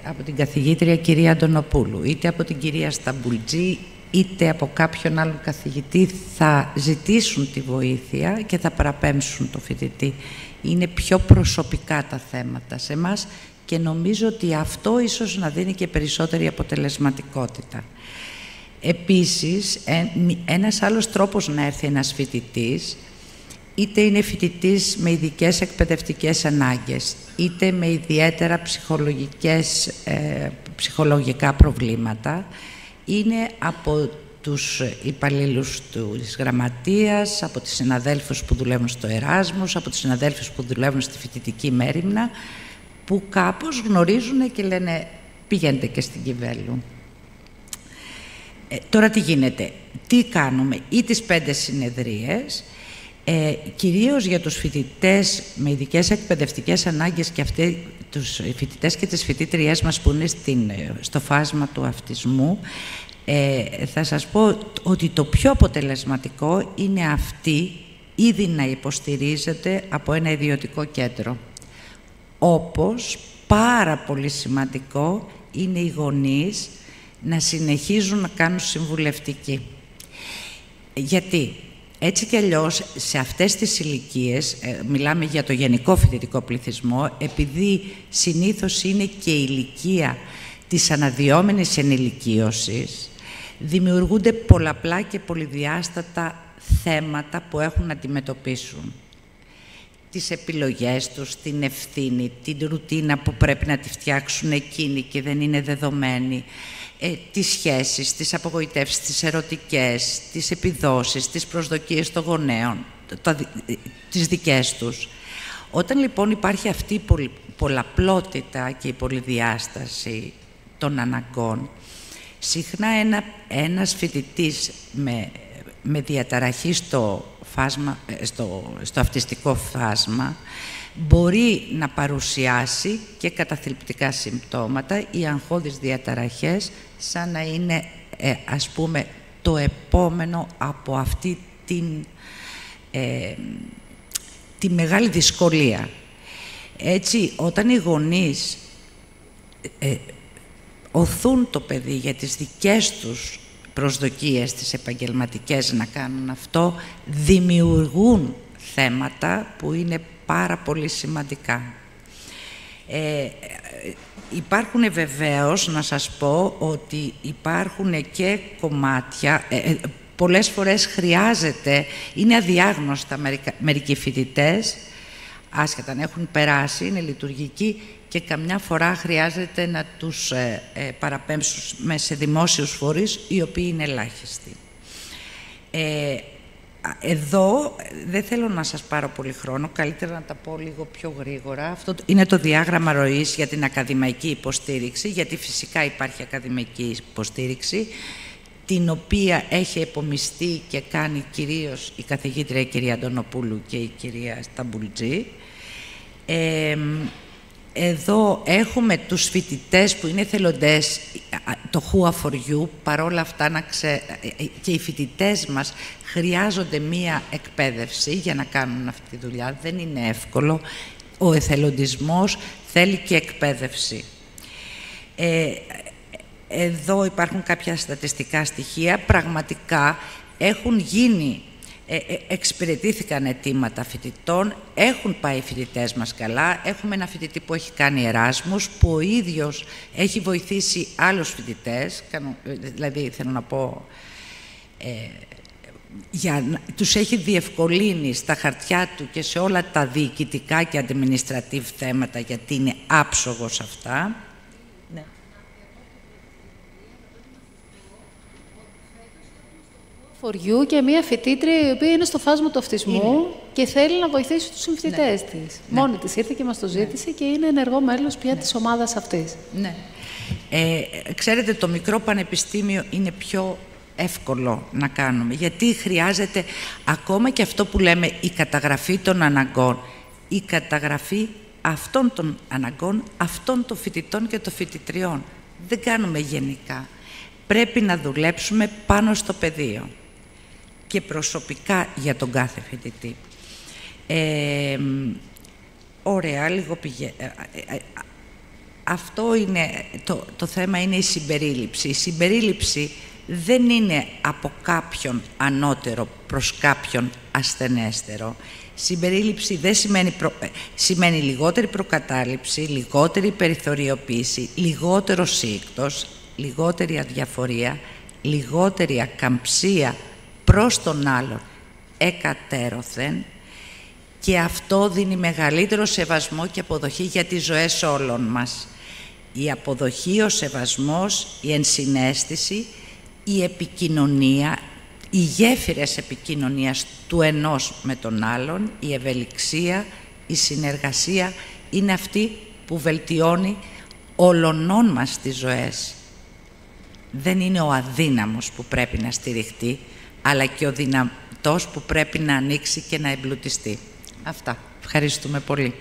από την καθηγήτρια κυρία Αντωνοπούλου, είτε από την κυρία Σταμπουλτζή, είτε από κάποιον άλλον καθηγητή, θα ζητήσουν τη βοήθεια και θα παραπέμψουν το φοιτητή. Είναι πιο προσωπικά τα θέματα σε εμάς και νομίζω ότι αυτό ίσως να δίνει και περισσότερη αποτελεσματικότητα. Επίσης, ένας άλλος τρόπος να έρθει ένας φοιτητής, είτε είναι φοιτητής με ειδικές εκπαιδευτικές ανάγκες, είτε με ιδιαίτερα ψυχολογικά προβλήματα, είναι από τους υπαλλήλους της γραμματείας, από τις συναδέλφους που δουλεύουν στο Εράσμους, από τους συναδέλφους που δουλεύουν στη φοιτητική μέριμνα, που κάπως γνωρίζουν και λένε πηγαίνετε και στην Κιβέλλου. Τώρα τι γίνεται? Τι κάνουμε? Ή τις 5 συνεδρίες, κυρίως για τους φοιτητές με ειδικές εκπαιδευτικές ανάγκες και αυτοί τους φοιτητές και τις φοιτήτριές μας που είναι στο φάσμα του αυτισμού, θα σας πω ότι το πιο αποτελεσματικό είναι αυτή ήδη να υποστηρίζεται από ένα ιδιωτικό κέντρο. Όπως πάρα πολύ σημαντικό είναι οι γονείς να συνεχίζουν να κάνουν συμβουλευτική. Γιατί έτσι κι αλλιώς σε αυτές τις ηλικίες, μιλάμε για το γενικό φοιτητικό πληθυσμό, επειδή συνήθως είναι και η ηλικία της αναδυόμενης ενηλικίωσης, δημιουργούνται πολλαπλά και πολυδιάστατα θέματα που έχουν να αντιμετωπίσουν. Τις επιλογές τους, την ευθύνη, την ρουτίνα που πρέπει να τη φτιάξουν εκείνοι και δεν είναι δεδομένη, τις σχέσεις, τις απογοητεύσεις, τις ερωτικές, τις επιδόσεις, τις προσδοκίες των γονέων, τις δικές τους. Όταν λοιπόν υπάρχει αυτή η πολλαπλότητα και η πολυδιάσταση των αναγκών, Συχνά ένας φοιτητής με διαταραχή στο αυτιστικό φάσμα μπορεί να παρουσιάσει και καταθλιπτικά συμπτώματα ή αγχώδεις διαταραχές, σαν να είναι, ας πούμε, το επόμενο από αυτή τη μεγάλη δυσκολία. Έτσι, όταν οι γονείς οθούν το παιδί για τις δικές τους προσδοκίες, τις επαγγελματικές, να κάνουν αυτό, δημιουργούν θέματα που είναι πάρα πολύ σημαντικά. Υπάρχουν βεβαίως, να σας πω, ότι υπάρχουν και κομμάτια, πολλές φορές χρειάζεται, είναι αδιάγνωστα μερικοί φοιτητές, άσχετα αν έχουν περάσει, είναι λειτουργικοί και καμιά φορά χρειάζεται να τους παραπέμψουμε σε δημόσιους φορείς, οι οποίοι είναι ελάχιστοι. Εδώ δεν θέλω να σας πάρω πολύ χρόνο, καλύτερα να τα πω λίγο πιο γρήγορα. Αυτό είναι το διάγραμμα ροής για την ακαδημαϊκή υποστήριξη, γιατί φυσικά υπάρχει ακαδημαϊκή υποστήριξη, την οποία έχει επομιστεί και κάνει κυρίως η καθηγήτρια η κυρία Αντωνοπούλου και η κυρία Σταμπουλτζή. Εδώ έχουμε τους φοιτητές που είναι εθελοντές, το Who for You, παρόλα αυτά και οι φοιτητές μας χρειάζονται μία εκπαίδευση για να κάνουν αυτή τη δουλειά. Δεν είναι εύκολο. Ο εθελοντισμός θέλει και εκπαίδευση. Εδώ υπάρχουν κάποια στατιστικά στοιχεία. Πραγματικά έχουν γίνει, εξυπηρετήθηκαν αιτήματα φοιτητών, έχουν πάει οι φοιτητές μας καλά. Έχουμε ένα φοιτητή που έχει κάνει Εράσμους, που ο ίδιος έχει βοηθήσει άλλους φοιτητές, δηλαδή θέλω να πω, τους έχει διευκολύνει στα χαρτιά του και σε όλα τα διοικητικά και administrative θέματα, γιατί είναι άψογος αυτά. Ναι. For You και μία φοιτήτρια η οποία είναι στο φάσμα του αυτισμού και θέλει να βοηθήσει τους συμφοιτητές της. Μόνη της ήρθε και μας το ζήτησε και είναι ενεργό μέλος πια της ομάδας αυτής. Ναι. Ξέρετε, το μικρό πανεπιστήμιο είναι πιο εύκολο να κάνουμε, γιατί χρειάζεται ακόμα και αυτό που λέμε η καταγραφή των αναγκών, η καταγραφή αυτών των αναγκών, αυτών των φοιτητών και των φοιτητριών. Δεν κάνουμε γενικά. Πρέπει να δουλέψουμε πάνω στο πεδίο και προσωπικά για τον κάθε φοιτητή. Ωραία, λίγο αυτό είναι, το θέμα είναι η συμπερίληψη. Η συμπερίληψη δεν είναι από κάποιον ανώτερο προς κάποιον ασθενέστερο. Συμπερίληψη δεν σημαίνει λιγότερη προκατάληψη, λιγότερη περιθωριοποίηση, λιγότερο σύκτος, λιγότερη αδιαφορία, λιγότερη ακαμψία προς τον άλλον εκατέρωθεν, και αυτό δίνει μεγαλύτερο σεβασμό και αποδοχή για τις ζωές όλων μας. Η αποδοχή, ο σεβασμός, η ενσυναίσθηση, η επικοινωνία, οι γέφυρες επικοινωνίας του ενός με τον άλλον, η ευελιξία, η συνεργασία είναι αυτή που βελτιώνει όλων μας τις ζωές. Δεν είναι ο αδύναμος που πρέπει να στηριχτεί, αλλά και ο δυνατός που πρέπει να ανοίξει και να εμπλουτιστεί. Αυτά. Ευχαριστούμε πολύ.